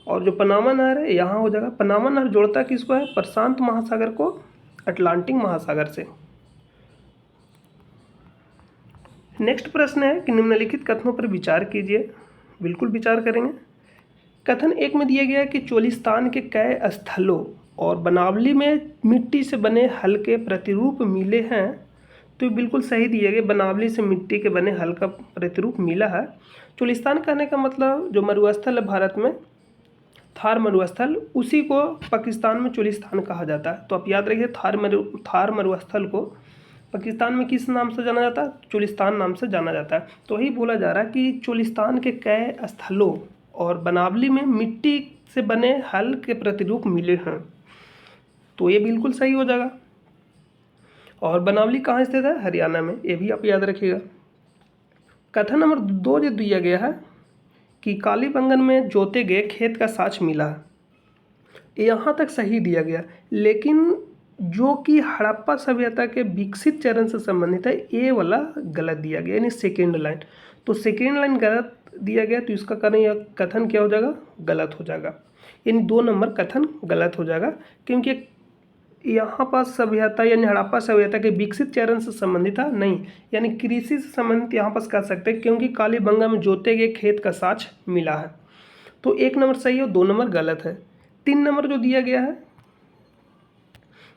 [SPEAKER 1] और जो पनामा नहर है यहाँ हो जाएगा, पनामा नहर जोड़ता किसको है, प्रशांत महासागर को अटलांटिक महासागर से। नेक्स्ट प्रश्न है कि निम्नलिखित कथनों पर विचार कीजिए। बिल्कुल विचार करेंगे। कथन 1 में दिया गया है कि चोलिस्तान के कई स्थलों और बनावली में मिट्टी से बने हल्के प्रतिरूप मिले हैं, तो बिल्कुल सही दिया गया। बनावली से मिट्टी के बने हल्का प्रतिरूप मिला है। चोलिस्तान कहने का मतलब जो मरुस्थल है भारत में, थार मरुस्थल, उसी को पाकिस्तान में चोलिस्तान कहा जाता है। तो आप याद रखिए थार मरुस्थल को पाकिस्तान में किस नाम से जाना जाता है, चोलिस्तान नाम से जाना जाता है। तो वही बोला जा रहा है कि चोलिस्तान के कई स्थलों और बनावली में मिट्टी से बने हल के प्रतिरूप मिले हैं, तो ये बिल्कुल सही हो जाएगा। और बनावली कहाँ स्थित है, हरियाणा में, ये भी आप याद रखिएगा। कथन नंबर 2 जो दिया गया है कि कालीबंगन में जोते गए खेत का साक्ष मिला है, यहाँ तक सही दिया गया, लेकिन जो कि हड़प्पा सभ्यता के विकसित चरण से संबंधित है, ये वाला गलत दिया गया, यानी सेकेंड लाइन। तो सेकेंड लाइन गलत दिया गया, तो इसका कारण यह कथन क्या हो जाएगा, गलत हो जाएगा, यानी 2 नंबर कथन गलत हो जाएगा। क्योंकि यहाँ पर सभ्यता यानी हड़प्पा सभ्यता के विकसित चरण से संबंधित था नहीं, यानी कृषि से संबंधित यहाँ पर कह सकते हैं, क्योंकि कालीबंगा में जोते गए खेत का साक्ष मिला है। तो 1 नंबर सही है और 2 नंबर गलत है। 3 नंबर जो दिया गया है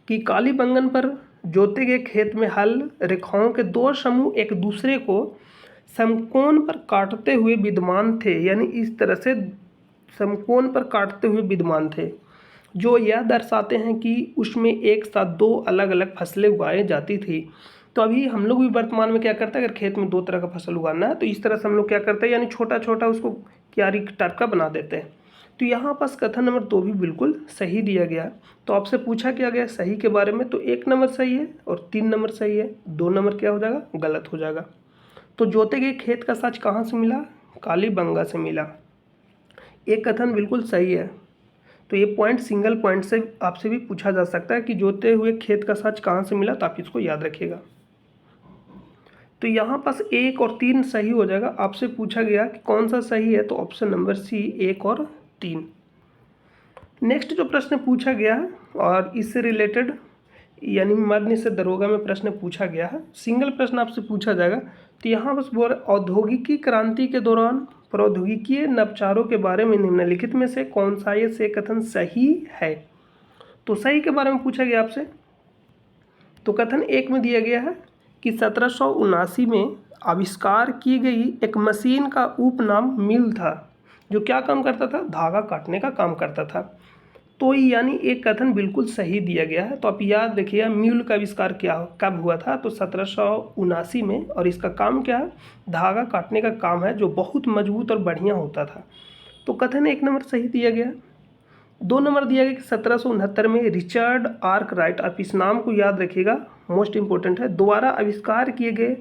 [SPEAKER 1] कि कालीबंगन पर जोते गए खेत में हल रेखाओं के 2 समूह एक दूसरे को समकोण पर काटते हुए विद्यमान थे, यानी इस तरह से समकोण पर काटते हुए विद्यमान थे, जो यह दर्शाते हैं कि उसमें एक साथ 2 अलग अलग फसलें उगाई जाती थी। तो अभी हम लोग भी वर्तमान में क्या करते हैं, अगर खेत में 2 तरह का फसल उगाना है तो इस तरह से हम लोग क्या करते हैं, यानी छोटा छोटा उसको क्यारी टाइप का बना देते हैं। तो यहाँ पास कथन नंबर 2 भी बिल्कुल सही दिया गया। तो आपसे पूछा क्या गया सही के बारे में, तो 1 नंबर सही है और 3 नंबर सही है, 2 नंबर क्या हो जाएगा, गलत हो जाएगा। तो जोते गए खेत का साक्ष कहाँ से मिला, कालीबंगा से मिला। एक कथन बिल्कुल सही है। तो ये पॉइंट सिंगल पॉइंट से आपसे भी पूछा जा सकता है कि जोते हुए खेत का साक्ष कहाँ से मिला, तो आप इसको याद रखिएगा। तो तो यहाँ पास 1 और 3 सही हो जाएगा। आपसे पूछा गया कि कौन सा सही है, तो ऑप्शन नंबर सी 1 और 3। नेक्स्ट जो प्रश्न पूछा गया है और इससे रिलेटेड यानी मद्य से दरोगा में प्रश्न पूछा गया है, सिंगल प्रश्न आपसे पूछा जाएगा। तो यहाँ बस बोल औद्योगिकी क्रांति के दौरान प्रौद्योगिकीय नवाचारों के बारे में निम्नलिखित में से कौन सा ये से कथन सही है। तो सही के बारे में पूछा गया आपसे। तो कथन 1 में दिया गया है कि 1779 में आविष्कार की गई एक मशीन का उपनाम मिल था, जो क्या काम करता था, धागा काटने का काम करता था। तो यानी एक कथन बिल्कुल सही दिया गया है। तो आप याद रखिए म्यूल का आविष्कार कब हुआ था, तो 1779 में, और इसका काम क्या है, धागा काटने का काम है, जो बहुत मजबूत और बढ़िया होता था। तो कथन 1 नंबर सही दिया गया। 2 नंबर दिया गया कि 1769 में रिचर्ड आर्कराइट, आप इस नाम को याद रखिएगा, मोस्ट इंपॉर्टेंट है, द्वारा आविष्कार किए गए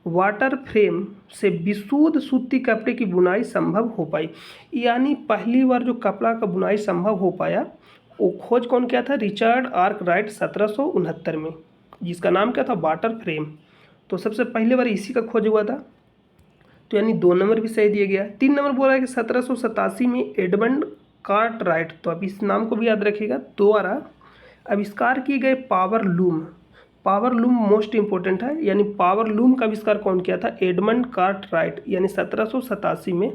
[SPEAKER 1] वाटर फ्रेम से विशुद्ध सूती कपड़े की बुनाई संभव हो पाई। यानी पहली बार जो कपड़ा का बुनाई संभव हो पाया, वो खोज कौन किया था, रिचर्ड आर्कराइट 1769 में, जिसका नाम क्या था, वाटर फ्रेम। तो सबसे पहले बार इसी का खोज हुआ था। तो यानी 2 नंबर भी सही दिया गया। 3 नंबर बोला है कि 1787 में एडमंड कार्टराइट, तो आप इस नाम को भी याद रखिएगा, द्वारा आविष्कार किए गए पावर लूम मोस्ट इंपॉर्टेंट है, यानी पावर लूम का आविष्कार कौन किया था, एडमंड कार्टराइट, यानी 1787 में,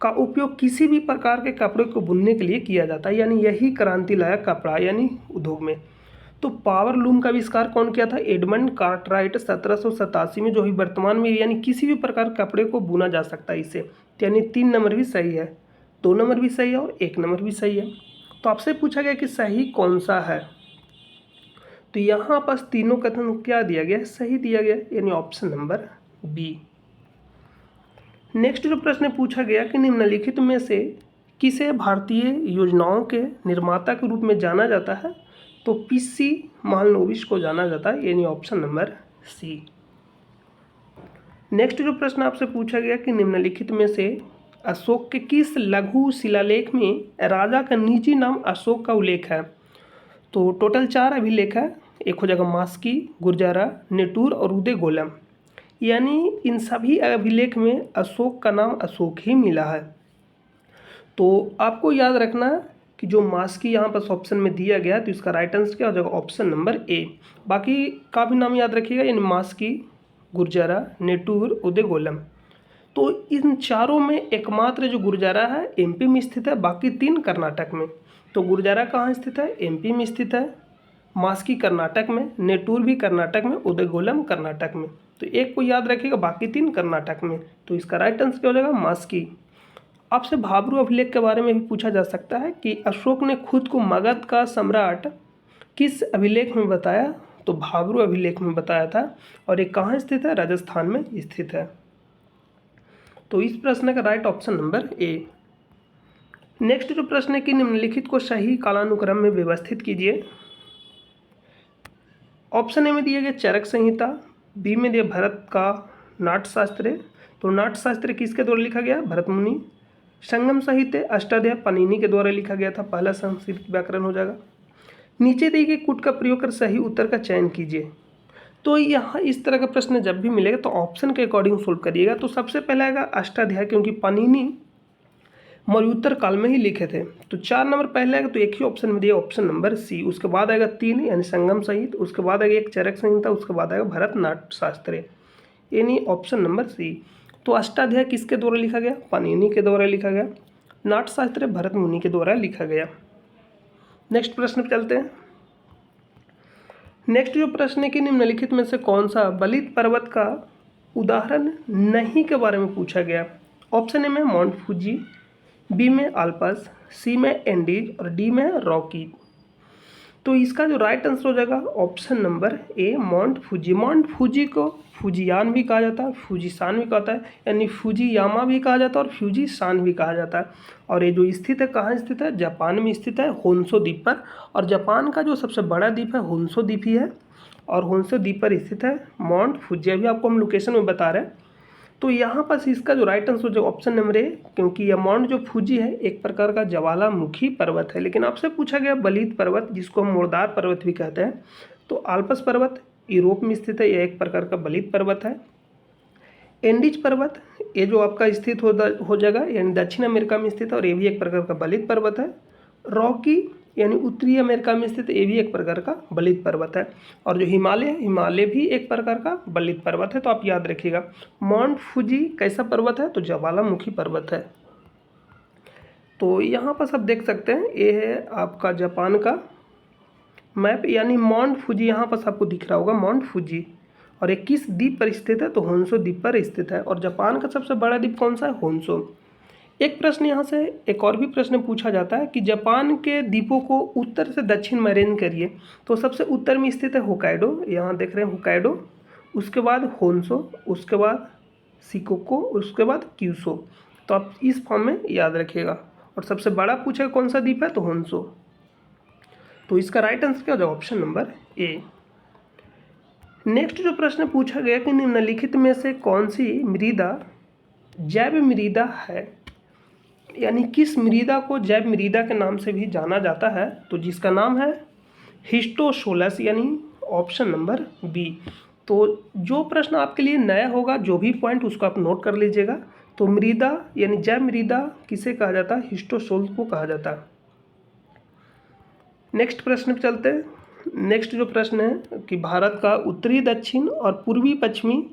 [SPEAKER 1] का उपयोग किसी भी प्रकार के कपड़े को बुनने के लिए किया जाता है। यानी यही क्रांति लाया कपड़ा यानी उद्योग में। तो पावर लूम का आविष्कार कौन किया था, एडमंड कार्टराइट 1787 में, जो ही वर्तमान में यानी किसी भी प्रकार कपड़े को बुना जा सकता है इससे। यानी 3 नंबर भी सही है, 2 नंबर भी सही है और 1 नंबर भी सही है। तो आपसे पूछा गया कि सही कौन सा है, तो यहाँ पास तीनों कथन क्या दिया गया है, सही दिया गया, यानी ऑप्शन नंबर बी। नेक्स्ट जो प्रश्न पूछा गया कि निम्नलिखित में से किसे भारतीय योजनाओं के निर्माता के रूप में जाना जाता है, तो पीसी महालनोबिस को जाना जाता है, यानी ऑप्शन नंबर सी। नेक्स्ट जो प्रश्न आपसे पूछा गया कि निम्नलिखित में से अशोक के किस लघु शिलालेख में राजा का निजी नाम अशोक का उल्लेख है। तो टोटल 4 अभिलेख है, एक हो जाएगा मास्की, गुर्जारा, नेटूर और उदयगोलम। यानी इन सभी अभिलेख में अशोक का नाम अशोक ही मिला है। तो आपको याद रखना कि जो मास्की यहाँ पर ऑप्शन में दिया गया है, तो इसका राइट आंसर क्या हो जाएगा, ऑप्शन नंबर ए। बाकी का भी नाम याद रखिएगा, यानी मास्की, गुर्जारा, नेटूर, उदयगोलम। तो इन चारों में एकमात्र जो गुर्जारा है एमपी में स्थित है, बाकी 3 कर्नाटक में। तो गुर्जारा कहाँ स्थित है, एमपी में स्थित है, मास्की कर्नाटक में, नेटूर भी कर्नाटक में, उदयगोलम कर्नाटक में। तो एक को याद रखिएगा, बाकी 3 कर्नाटक में। तो इसका राइट आंसर क्या हो जाएगा, मास्की। आपसे भाब्रू अभिलेख के बारे में भी पूछा जा सकता है कि अशोक ने खुद को मगध का सम्राट किस अभिलेख में बताया, तो भाब्रू अभिलेख में बताया था, और ये कहाँ स्थित है, राजस्थान में स्थित है। तो इस प्रश्न का right option number A. Next जो प्रश्न है कि निम्नलिखित को सही कालानुक्रम में व्यवस्थित कीजिए। ऑप्शन ए में दिया गया चरक संहिता, बी में दिया भरत का नाट्यशास्त्र, तो नाट्यशास्त्र किसके द्वारा लिखा गया, भरत मुनि। संगम साहित्य अष्टाध्यायी पाणिनि के द्वारा लिखा गया था, पहला संस्कृत व्याकरण हो जाएगा। नीचे दिए गए कूट का प्रयोग कर सही उत्तर का चयन कीजिए। तो यहाँ इस तरह का प्रश्न जब भी मिलेगा तो ऑप्शन के अकॉर्डिंग सोल्व करिएगा। तो सबसे पहला आएगा अष्टाध्यायी, क्योंकि पाणिनि मौर्योत्तर काल में ही लिखे थे। तो 4 नंबर पहले आएगा, तो एक ही ऑप्शन में दिया, ऑप्शन नंबर सी। उसके बाद आएगा 3 यानी संगम साहित्य, उसके बाद आएगा 1 चरक संहिता, उसके बाद आएगा भरत नाट्यशास्त्र, यानी ऑप्शन नंबर सी। तो अष्टाध्यायी किसके द्वारा लिखा गया, पाणिनि के द्वारा लिखा गया। नाट्यशास्त्र भरत मुनि के द्वारा लिखा गया। नेक्स्ट प्रश्न पर चलते हैं। नेक्स्ट जो प्रश्न है कि निम्नलिखित में से कौन सा बलित पर्वत का उदाहरण नहीं के बारे में पूछा गया। ऑप्शन ए में माउंट फूजी, बी में आल्पस, सी में एंडीज और डी में रॉकी। तो इसका जो राइट आंसर हो जाएगा option number A, mount Fuji. Mount Fuji को फूजियान भी कहा जाता है, फूजीसान भी कहता है, यानी फूजियामा भी कहा जाता है और फ्यूजीसान भी कहा जाता है। और ये जो स्थित है, कहाँ स्थित है, जापान में स्थित है, होन्शो द्वीप पर। और जापान का जो सबसे बड़ा द्वीप है होन्शो द्वीप ही है, और होन्शो द्वीप पर स्थित है माउंट फूजी। अभी आपको हम लोकेशन में बता रहे हैं। तो यहाँ पास इसका जो राइट आंसर जो ऑप्शन नंबर ए, क्योंकि यह माउंट जो फूजी है एक प्रकार का ज्वालामुखी पर्वत है। लेकिन आपसे पूछा गया बलित पर्वत, जिसको हम मुर्दार पर्वत भी कहते हैं, तो आल्पस पर्वत यूरोप में स्थित है, यह एक प्रकार का बलित पर्वत है। एंडीज पर्वत, ये जो आपका स्थित हो जाएगा, यानी दक्षिण अमेरिका में स्थित है और ये भी एक प्रकार का बलित पर्वत है। रॉकी यानी उत्तरी अमेरिका में स्थित, ये भी एक प्रकार का बलित पर्वत है। और जो हिमालय भी एक प्रकार का बलित पर्वत है, तो आप याद रखिएगा। माउंट फुजी कैसा पर्वत है, तो ज्वालामुखी पर्वत है। तो यहाँ पर सब देख सकते हैं, ये है आपका जापान का मैप, यानी माउंट फुजी यहाँ पर आपको दिख रहा होगा, माउंट फुजी। और ये किस द्वीप पर स्थित है, तो होन्शो द्वीप पर स्थित है। और जापान का सबसे बड़ा द्वीप कौन सा है, होन्शो। एक प्रश्न यहाँ से एक और भी प्रश्न पूछा जाता है कि जापान के द्वीपों को उत्तर से दक्षिण में अरेंज करिए, तो सबसे उत्तर में स्थित है होकाइडो, यहाँ देख रहे हैं होकाइडो, उसके बाद होन्शो, उसके बाद शिकोको, उसके बाद क्यूशो। तो आप इस फॉर्म में याद रखिएगा। और सबसे बड़ा पूछा कौन सा द्वीप है, तो होन्शो। तो इसका राइट आंसर क्या हो जाएगा, ऑप्शन नंबर ए। नेक्स्ट जो प्रश्न पूछा गया कि निम्नलिखित में से कौन सी मृदा जैव मृदा है, यानी किस मृदा को जैव मृदा के नाम से भी जाना जाता है, तो जिसका नाम है हिस्टोशोलस, यानी ऑप्शन नंबर बी। तो जो प्रश्न आपके लिए नया होगा, जो भी पॉइंट उसको आप नोट कर लीजिएगा। तो मृदा यानी जैव मृदा किसे कहा जाता है, हिस्टोशोलस को कहा जाता है। नेक्स्ट प्रश्न पे चलते हैं। नेक्स्ट जो प्रश्न है कि भारत का उत्तरी दक्षिण और पूर्वी पश्चिमी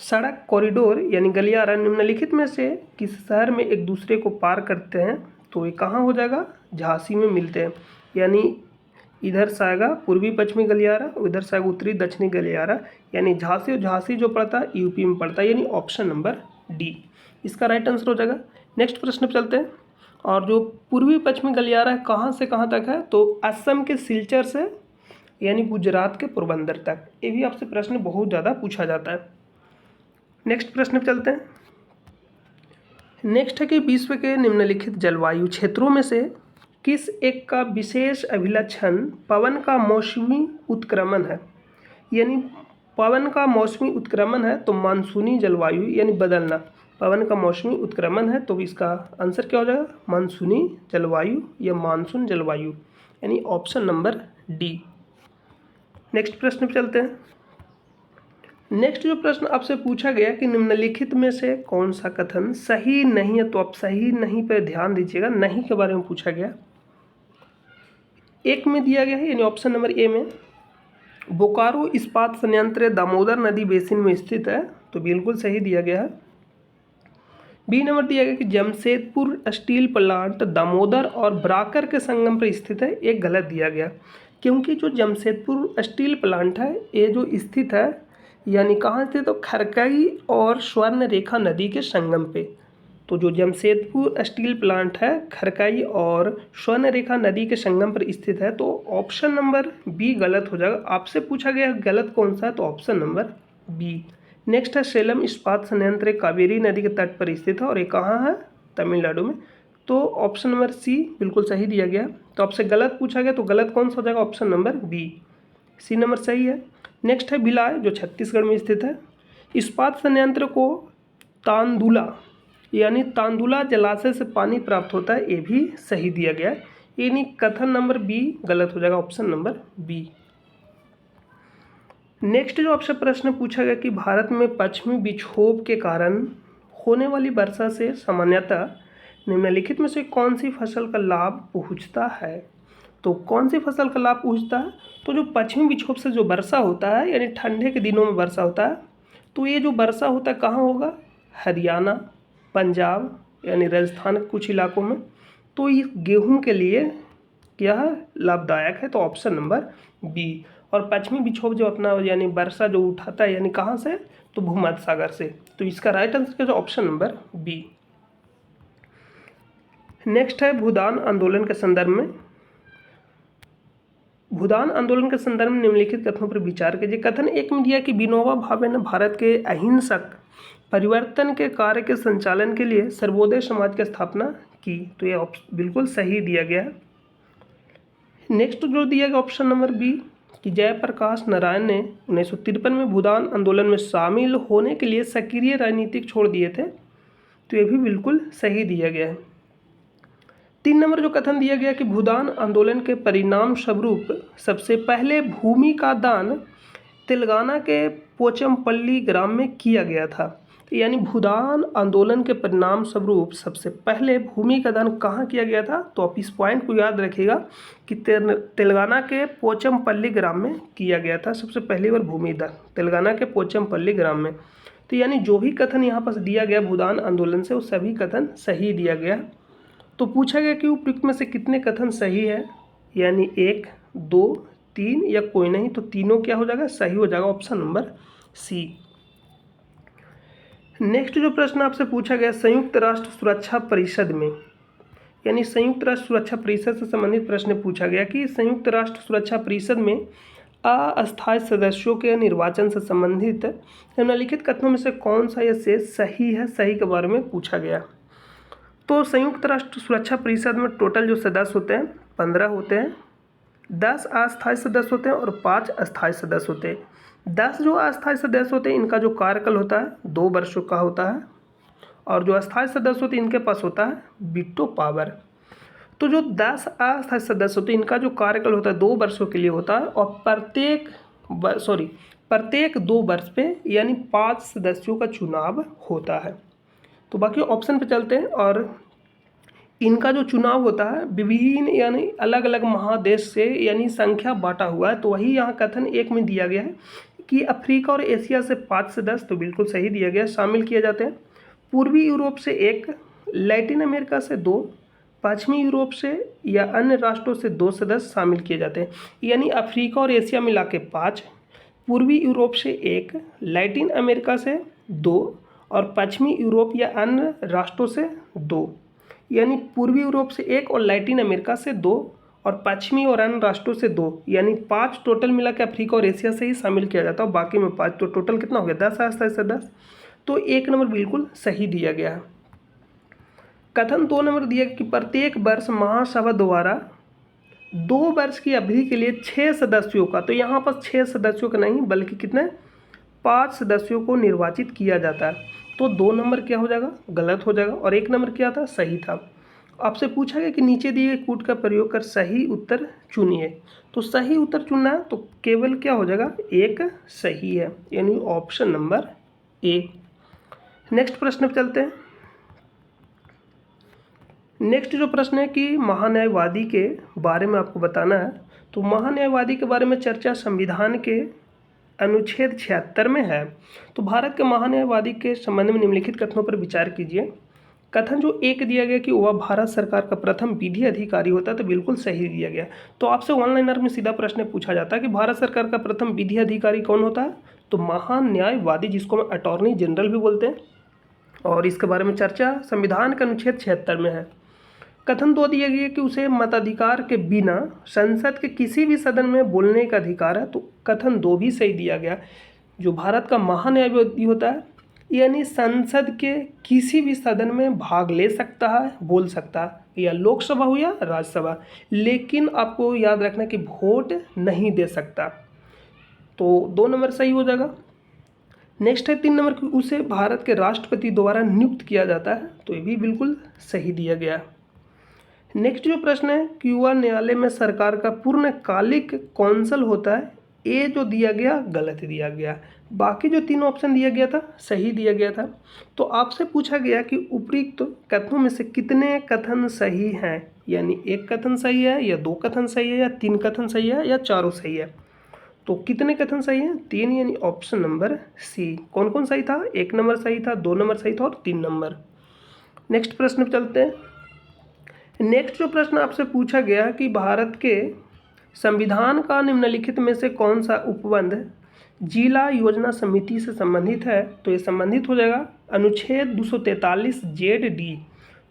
[SPEAKER 1] सड़क कॉरिडोर यानी गलियारा निम्नलिखित में से किस शहर में एक दूसरे को पार करते हैं, तो ये कहाँ हो जाएगा, झांसी में मिलते हैं। यानी इधर से आएगा पूर्वी पश्चिमी गलियारा, उधर से आएगा उत्तरी दक्षिणी गलियारा, यानी झांसी, और झांसी जो पड़ता है यूपी में पड़ता है, यानी ऑप्शन नंबर डी इसका राइट आंसर हो जाएगा। नेक्स्ट प्रश्न पे चलते हैं। और जो पूर्वी पश्चिमी गलियारा है कहाँ से कहाँ तक है, तो असम के सिलचर से यानी गुजरात के पोरबंदर तक। ये भी आपसे प्रश्न बहुत ज़्यादा पूछा जाता है। नेक्स्ट प्रश्न पे चलते हैं। नेक्स्ट है कि विश्व के निम्नलिखित जलवायु क्षेत्रों में से किस एक का विशेष अभिलक्षण पवन का मौसमी उत्क्रमण है, यानी पवन का मौसमी उत्क्रमण है तो मानसूनी जलवायु यानी बदलना, पवन का मौसमी उत्क्रमण है, तो इसका आंसर क्या हो जाएगा, मानसूनी जलवायु या मानसून जलवायु, यानी ऑप्शन नंबर डी। नेक्स्ट प्रश्न पे चलते हैं। नेक्स्ट जो प्रश्न आपसे पूछा गया कि निम्नलिखित में से कौन सा कथन सही नहीं है, तो आप सही नहीं पर ध्यान दीजिएगा, नहीं के बारे में पूछा गया। एक में दिया गया है, यानी ऑप्शन नंबर ए में बोकारो इस्पात संयंत्र दामोदर नदी बेसिन में स्थित है, तो बिल्कुल सही दिया गया है। बी नंबर दिया गया कि जमशेदपुर स्टील प्लांट दामोदर और ब्राकर के संगम पर स्थित है, एक गलत दिया गया, क्योंकि जो जमशेदपुर स्टील प्लांट है ये जो स्थित है यानी कहाँ स्थित, तो खरकई और स्वर्ण रेखा नदी के संगम पे। तो जो जमशेदपुर स्टील प्लांट है खरकई और स्वर्ण रेखा नदी के संगम पर स्थित है, तो ऑप्शन नंबर बी गलत हो जाएगा। आपसे पूछा गया गलत कौन सा है, तो ऑप्शन नंबर बी। नेक्स्ट है सेलम इस्पात संयंत्र कावेरी नदी के तट पर स्थित है और ये कहाँ है, तमिलनाडु में, तो ऑप्शन नंबर सी बिल्कुल सही दिया गया। तो आपसे गलत पूछा गया तो गलत कौन सा हो जाएगा, option number B, C number सही है। नेक्स्ट है भिलाई जो छत्तीसगढ़ में स्थित है। इस्पात संयंत्र को तांदुला यानी तांदुला जलाशय से पानी प्राप्त होता है, ये भी सही दिया गया है, यानी कथन नंबर बी गलत हो जाएगा, ऑप्शन नंबर बी। नेक्स्ट जो आपसे प्रश्न पूछा गया कि भारत में पश्चिमी विक्षोभ के कारण होने वाली वर्षा से सामान्यतः निम्नलिखित में से कौन सी फसल का लाभ पहुंचता है, तो कौन सी फसल का लाभ पहुंचता है, तो जो पश्चिमी विक्षोभ से जो वर्षा होता है यानी ठंडे के दिनों में वर्षा होता है, तो ये जो वर्षा होता है कहाँ होगा, हरियाणा, पंजाब यानी राजस्थान के कुछ इलाकों में। तो ये गेहूं के लिए क्या लाभदायक है, तो ऑप्शन नंबर बी। और पश्चिमी विक्षोभ जो अपना यानी वर्षा जो उठाता है यानी कहाँ से, तो भूमध्य सागर से, तो इसका राइट आंसर क्या है, ऑप्शन नंबर बी। नेक्स्ट है भूदान आंदोलन के संदर्भ में। भूदान आंदोलन के संदर्भ में निम्नलिखित कथनों पर विचार कीजिए। कथन एक में दिया कि विनोबा भावे ने भारत के अहिंसक परिवर्तन के कार्य के संचालन के लिए सर्वोदय समाज की स्थापना की, तो यह बिल्कुल सही दिया गया है। नेक्स्ट जो दिया गया ऑप्शन नंबर बी कि जयप्रकाश नारायण ने 1953 में भूदान आंदोलन में शामिल होने के लिए सक्रिय राजनीतिक छोड़ दिए थे, तो ये भी बिल्कुल सही दिया गया है। 3 नंबर जो कथन दिया गया कि भूदान आंदोलन के परिणाम स्वरूप सबसे पहले भूमि का दान तेलंगाना के पोचमपल्ली ग्राम में किया गया था, तो यानी भूदान आंदोलन के परिणाम स्वरूप सबसे पहले भूमि का दान कहाँ किया गया था? तो आप इस पॉइंट को याद रखिएगा कि तेलंगाना के पोचमपल्ली ग्राम में किया गया था सबसे पहली बार भूमि दान, तेलंगाना के पोचमपल्ली ग्राम में। तो यानी जो भी कथन यहाँ पर दिया गया भूदान आंदोलन से, वो सभी कथन सही दिया गया। तो पूछा गया कि उपयुक्त में से कितने कथन सही है, यानी 1, 2, 3 या कोई नहीं, तो तीनों क्या हो जाएगा? सही हो जाएगा, ऑप्शन नंबर सी। नेक्स्ट जो प्रश्न आपसे पूछा गया संयुक्त राष्ट्र सुरक्षा परिषद में, यानी संयुक्त राष्ट्र सुरक्षा परिषद से संबंधित प्रश्न पूछा गया कि संयुक्त राष्ट्र सुरक्षा परिषद में अस्थायी सदस्यों के निर्वाचन से संबंधित निम्नलिखित कथनों में से कौन सा या से सही है? सही के बारे में पूछा गया। तो संयुक्त राष्ट्र सुरक्षा परिषद में टोटल जो सदस्य होते हैं 15 होते हैं, 10 अस्थायी सदस्य होते हैं और 5 अस्थायी सदस्य होते हैं। 10 जो अस्थायी सदस्य होते हैं इनका जो कार्यकाल होता है 2 वर्षों का होता है, और जो अस्थायी सदस्य होते हैं इनके पास होता है वीटो पावर। तो जो 10 अस्थायी सदस्य होते हैं इनका जो कार्यकाल होता है 2 वर्षों के लिए होता है, और प्रत्येक 2 वर्ष पे यानी 5 सदस्यों का चुनाव होता है। तो बाकी ऑप्शन पे चलते हैं, और इनका जो चुनाव होता है विभिन्न यानी अलग अलग महादेश से यानी संख्या बांटा हुआ है। तो वही यहाँ कथन 1 में दिया गया है कि अफ्रीका और एशिया से 5 सदस्य, तो बिल्कुल सही दिया गया, शामिल किए जाते हैं। पूर्वी यूरोप से 1, लैटिन अमेरिका से 2, पश्चिमी यूरोप से या अन्य राष्ट्रों से 2 सदस्य शामिल किए जाते हैं। यानी अफ्रीका और एशिया मिला के 5, पूर्वी यूरोप से 1, लैटिन अमेरिका से 2 और पश्चिमी यूरोप या अन्य राष्ट्रों से 2। यानी पूर्वी यूरोप से 1 और लैटिन अमेरिका से 2 और पश्चिमी और अन्य राष्ट्रों से 2, यानी 5 टोटल मिला के अफ्रीका और एशिया से ही शामिल किया जाता है, और बाकी में 5, तो टोटल कितना हो गया? 10 अस्थायी सदस्य। तो 1 नंबर बिल्कुल सही दिया गया है। कथन 2 नंबर दिया कि प्रत्येक वर्ष महासभा द्वारा 2 वर्ष की अवधि के लिए 6 सदस्यों का, तो यहाँ पर 6 सदस्यों का नहीं बल्कि कितने? 5 सदस्यों को निर्वाचित किया जाता है। तो 2 नंबर क्या हो जाएगा? गलत हो जाएगा, और 1 नंबर क्या था? सही था। आपसे पूछा गया कि नीचे दिए गए कूट का प्रयोग कर सही उत्तर चुनिए। तो सही उत्तर चुनना है तो केवल क्या हो जाएगा? 1 सही है, यानी ऑप्शन नंबर ए। नेक्स्ट प्रश्न पे चलते हैं। नेक्स्ट जो प्रश्न है कि महान्यायवादी के बारे में आपको बताना है। तो महान्यायवादी के बारे में चर्चा संविधान के अनुच्छेद 76 में है। तो भारत के महान्यायवादी के संबंध में निम्नलिखित कथनों पर विचार कीजिए। कथन जो 1 दिया गया कि वह भारत सरकार का प्रथम विधि अधिकारी होता है, तो बिल्कुल सही दिया गया। तो आपसे ऑनलाइनर में सीधा प्रश्न पूछा जाता है कि भारत सरकार का प्रथम विधि अधिकारी कौन होता है? तो महान्यायवादी, जिसको हम अटॉर्नी जनरल भी बोलते हैं, और इसके बारे में चर्चा संविधान के अनुच्छेद 76 में है। कथन 2 दिया गया कि उसे मताधिकार के बिना संसद के किसी भी सदन में बोलने का अधिकार है, तो कथन 2 भी सही दिया गया। जो भारत का महान्यायवादी होता है यानी संसद के किसी भी सदन में भाग ले सकता है, बोल सकता है, या लोकसभा हो या राज्यसभा, लेकिन आपको याद रखना कि वोट नहीं दे सकता। तो 2 नंबर सही हो जाएगा। नेक्स्ट है 3 नंबर कि उसे भारत के राष्ट्रपति द्वारा नियुक्त किया जाता है, तो ये भी बिल्कुल सही दिया गया। नेक्स्ट जो प्रश्न है कि युवा न्यायालय में सरकार का पूर्णकालिक कौंसल होता है, ये जो दिया गया गलत दिया गया। बाकी जो 3 ऑप्शन दिया गया था सही दिया गया था। तो आपसे पूछा गया कि उपयुक्त कथनों में से कितने कथन सही हैं, यानी 1 कथन सही है या 2 कथन सही है या 3 कथन सही है या चारों सही है। तो कितने कथन सही हैं? 3, यानी ऑप्शन नंबर सी। कौन कौन सही था? 1 नंबर सही था, 2 नंबर सही था और 3 नंबर। नेक्स्ट प्रश्न पर चलते हैं। नेक्स्ट जो प्रश्न आपसे पूछा गया कि भारत के संविधान का निम्नलिखित में से कौन सा उपबंध जिला योजना समिति से संबंधित है, तो ये संबंधित हो जाएगा अनुच्छेद 243 ZD।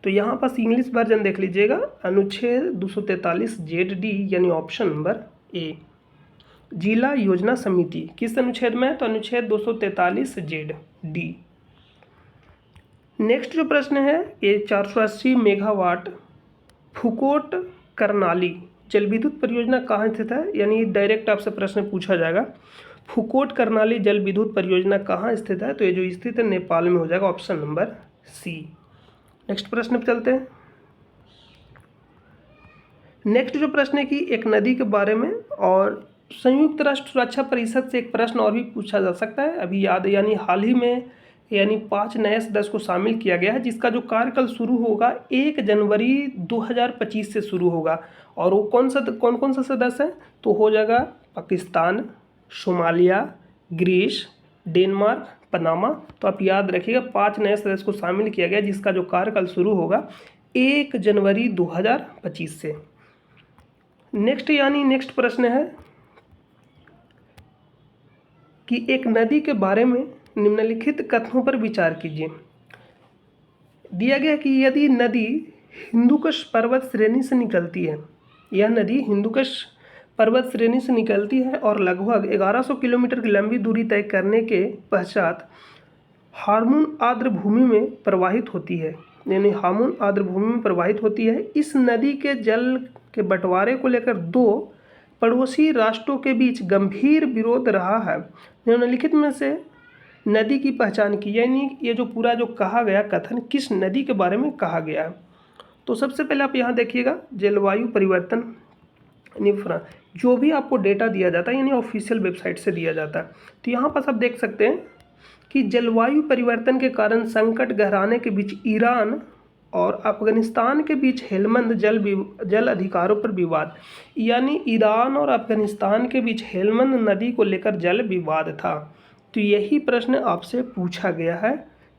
[SPEAKER 1] तो यहाँ पर इंग्लिश वर्जन देख लीजिएगा, अनुच्छेद 243 ZD, यानी ऑप्शन नंबर ए। जिला योजना समिति किस अनुच्छेद में है? तो अनुच्छेद 243 ZD। नेक्स्ट जो प्रश्न है ये 480 मेगावाट फुकोट करनाली जल विद्युत परियोजना कहाँ स्थित है, यानी डायरेक्ट आपसे प्रश्न पूछा जाएगा फुकोट करनाली जल विद्युत परियोजना कहाँ स्थित है, तो ये जो स्थित है नेपाल में हो जाएगा, ऑप्शन नंबर सी। नेक्स्ट प्रश्न पे चलते हैं। नेक्स्ट जो प्रश्न है कि एक नदी के बारे में, और संयुक्त राष्ट्र सुरक्षा परिषद से एक प्रश्न और भी पूछा जा सकता है। अभी याद यानी हाल ही में यानी 5 नए सदस्य को शामिल किया गया है, जिसका जो कार्यकाल शुरू होगा 1 जनवरी 2025 से शुरू होगा। और वो कौन कौन सा सदस्य है? तो हो जाएगा Pakistan, Somalia, Greece, Denmark, Panama. तो आप याद रखिएगा 5 नए सदस्य को शामिल किया गया, जिसका जो कार्यकाल शुरू होगा 1 जनवरी 2025 से। नेक्स्ट प्रश्न है कि एक नदी के बारे में निम्नलिखित कथनों पर विचार कीजिए। दिया गया कि यदि नदी हिंदुकुश पर्वत श्रेणी से निकलती है, यह नदी हिंदुकुश पर्वत श्रेणी से निकलती है और लगभग 1100 किलोमीटर की लंबी दूरी तय करने के पश्चात हार्मोन आर्द्र भूमि में प्रवाहित होती है, यानी हार्मोन आर्द्र भूमि में प्रवाहित होती है। इस नदी के जल के बंटवारे को लेकर 2 पड़ोसी राष्ट्रों के बीच गंभीर विरोध रहा है। निम्नलिखित में से नदी की पहचान की, यानी ये जो पूरा जो कहा गया कथन किस नदी के बारे में कहा गया है। तो सबसे पहले आप यहाँ देखिएगा जलवायु परिवर्तन, यानी जो भी आपको डेटा दिया जाता है यानी ऑफिशियल वेबसाइट से दिया जाता है, तो यहाँ पर आप देख सकते हैं कि जलवायु परिवर्तन के कारण संकट गहराने के बीच ईरान और अफगानिस्तान के बीच हेलमंद जल अधिकारों पर विवाद, यानी ईरान और अफगानिस्तान के बीच हेलमंद नदी को लेकर जल विवाद था। तो यही प्रश्न आपसे पूछा गया है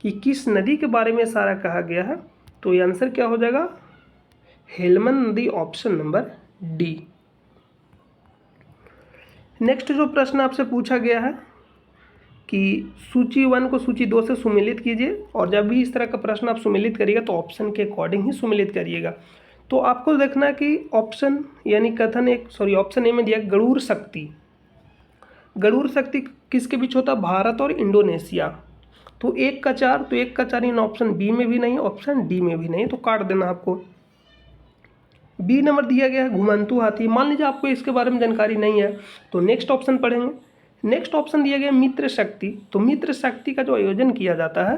[SPEAKER 1] कि किस नदी के बारे में सारा कहा गया है। तो ये आंसर क्या हो जाएगा? हेलमंद नदी, ऑप्शन नंबर डी। नेक्स्ट जो प्रश्न आपसे पूछा गया है कि सूची 1 को सूची 2 से सुमेलित कीजिए, और जब भी इस तरह का प्रश्न आप सुमेलित करिएगा तो ऑप्शन के अकॉर्डिंग ही सुमेलित करिएगा। तो आपको देखना कि ऑप्शन यानी कथन ऑप्शन ए में दिया गरुड़ शक्ति। गरुड़ शक्ति किसके बीच होता है? भारत और इंडोनेशिया। तो 1 का 4, तो 1 का 4 इन ऑप्शन बी में भी नहीं, ऑप्शन डी में भी नहीं, तो काट देना आपको। बी नंबर दिया गया है घुमंतू हाथी। मान लीजिए आपको इसके बारे में जानकारी नहीं है तो नेक्स्ट ऑप्शन पढ़ेंगे। नेक्स्ट ऑप्शन दिया गया मित्र शक्ति। तो मित्र शक्ति का जो आयोजन किया जाता है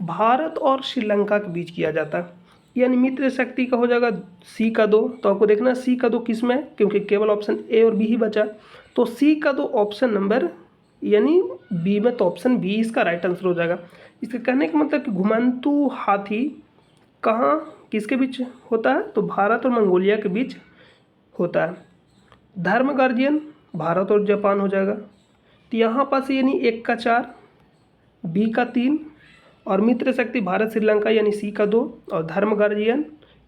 [SPEAKER 1] भारत और श्रीलंका के बीच किया जाता है, यानी मित्र शक्ति का हो जाएगा सी का 2। तो आपको देखना सी का 2 किस में, क्योंकि केवल ऑप्शन ए और बी ही बचा। तो सी का 2 ऑप्शन नंबर यानी बी में, तो ऑप्शन बी इसका राइट आंसर हो जाएगा। इसके कहने का मतलब कि घुमंतू हाथी कहाँ किसके बीच होता है? तो भारत और मंगोलिया के बीच होता है। धर्म गार्जियन भारत और जापान हो जाएगा। तो यहाँ पास यानी 1 का 4, बी का 3 और मित्र शक्ति भारत श्रीलंका यानी सी का 2 और धर्म गार्जियन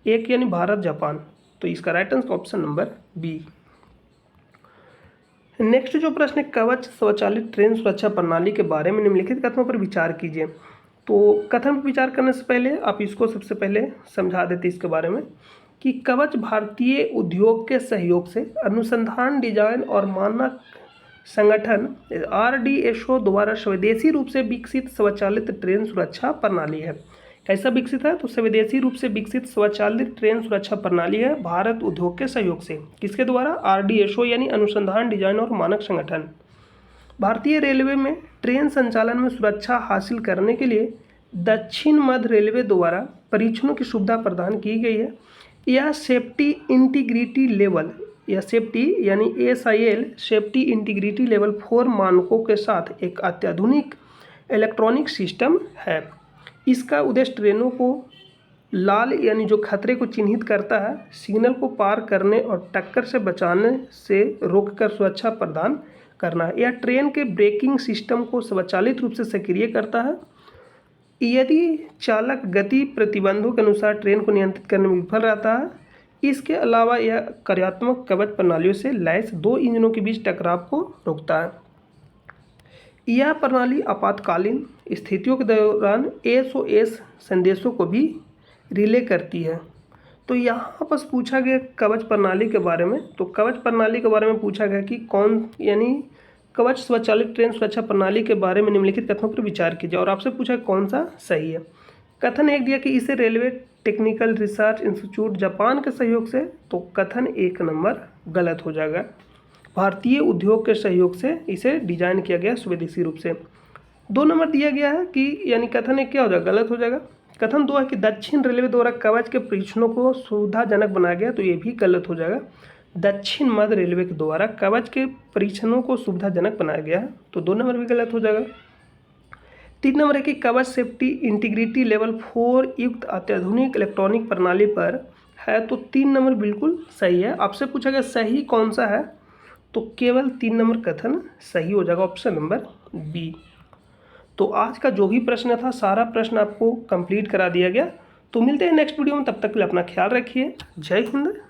[SPEAKER 1] 1 यानी भारत जापान। तो इसका right answer option number B. Next जो प्रश्न है कवच स्वचालित ट्रेन सुरक्षा प्रणाली के बारे में निम्नलिखित कथनों पर विचार कीजिए। तो कथन पर विचार करने से पहले आप इसको सबसे पहले समझा देते इसके बारे में कि कवच भारतीय उद्योग के सहयोग से अनुसंधान, डिजाइन और मानक संगठन RDSO द्वारा स्वदेशी रूप से विकसित स्वचालित ट्रेन सुरक्षा प्रणाली है। कैसा विकसित है? तो स्वदेशी रूप से विकसित स्वचालित ट्रेन सुरक्षा प्रणाली है भारत उद्योग के सहयोग से। किसके द्वारा? RDSO यानी अनुसंधान, डिजाइन और मानक संगठन। भारतीय रेलवे में ट्रेन संचालन में सुरक्षा हासिल करने के लिए दक्षिण मध्य रेलवे द्वारा परीक्षणों की सुविधा प्रदान की गई है। यह सेफ्टी इंटीग्रिटी लेवल या सेफ्टी यानी SIL सेफ्टी इंटीग्रिटी लेवल 4 मानकों के साथ एक अत्याधुनिक इलेक्ट्रॉनिक सिस्टम है। इसका उद्देश्य ट्रेनों को लाल यानी जो खतरे को चिन्हित करता है, सिग्नल को पार करने और टक्कर से बचाने से रोककर सुरक्षा प्रदान करना है। यह ट्रेन के ब्रेकिंग सिस्टम को स्वचालित रूप से सक्रिय करता है यदि चालक गति प्रतिबंधों के अनुसार ट्रेन को नियंत्रित करने में विफल रहता है। इसके अलावा यह कार्यात्मक कवच प्रणालियों से लैस 2 इंजनों के बीच टकराव को रोकता है। यह प्रणाली आपातकालीन स्थितियों के दौरान SOS संदेशों को भी रिले करती है। तो यहाँ पर पूछा गया कवच प्रणाली के बारे में। तो कवच प्रणाली के बारे में पूछा गया कि कौन यानी कवच स्वचालित ट्रेन सुरक्षा प्रणाली के बारे में निम्नलिखित कथनों पर विचार कीजिए, और आपसे पूछा कौन सा सही है। कथन 1 दिया कि इसे railway technical research institute Japan के सहयोग से, तो कथन 1 नंबर गलत हो जाएगा। भारतीय उद्योग के सहयोग से इसे डिजाइन किया गया स्वदेशी रूप से। 2 नंबर दिया गया है कि यानी कथन 1 क्या हो जाएगा? गलत हो जाएगा। कथन 2 है कि दक्षिण रेलवे द्वारा कवच के परीक्षणों को सुविधाजनक बनाया गया, तो ये भी गलत हो जाएगा। दक्षिण मध्य रेलवे के द्वारा कवच के परीक्षणों को सुविधाजनक बनाया गया है, तो 2 नंबर भी गलत हो जाएगा। 3 नंबर है कि कवच सेफ्टी इंटीग्रिटी लेवल 4 युक्त अत्याधुनिक इलेक्ट्रॉनिक प्रणाली पर है, तो 3 नंबर बिल्कुल सही है। आपसे पूछा गया सही कौन सा है, तो केवल 3 नंबर कथन सही हो जाएगा, ऑप्शन नंबर बी। तो आज का जो भी प्रश्न था सारा प्रश्न आपको कंप्लीट करा दिया गया। तो मिलते हैं नेक्स्ट वीडियो में, तब तक के लिए अपना ख्याल रखिए। जय हिंद।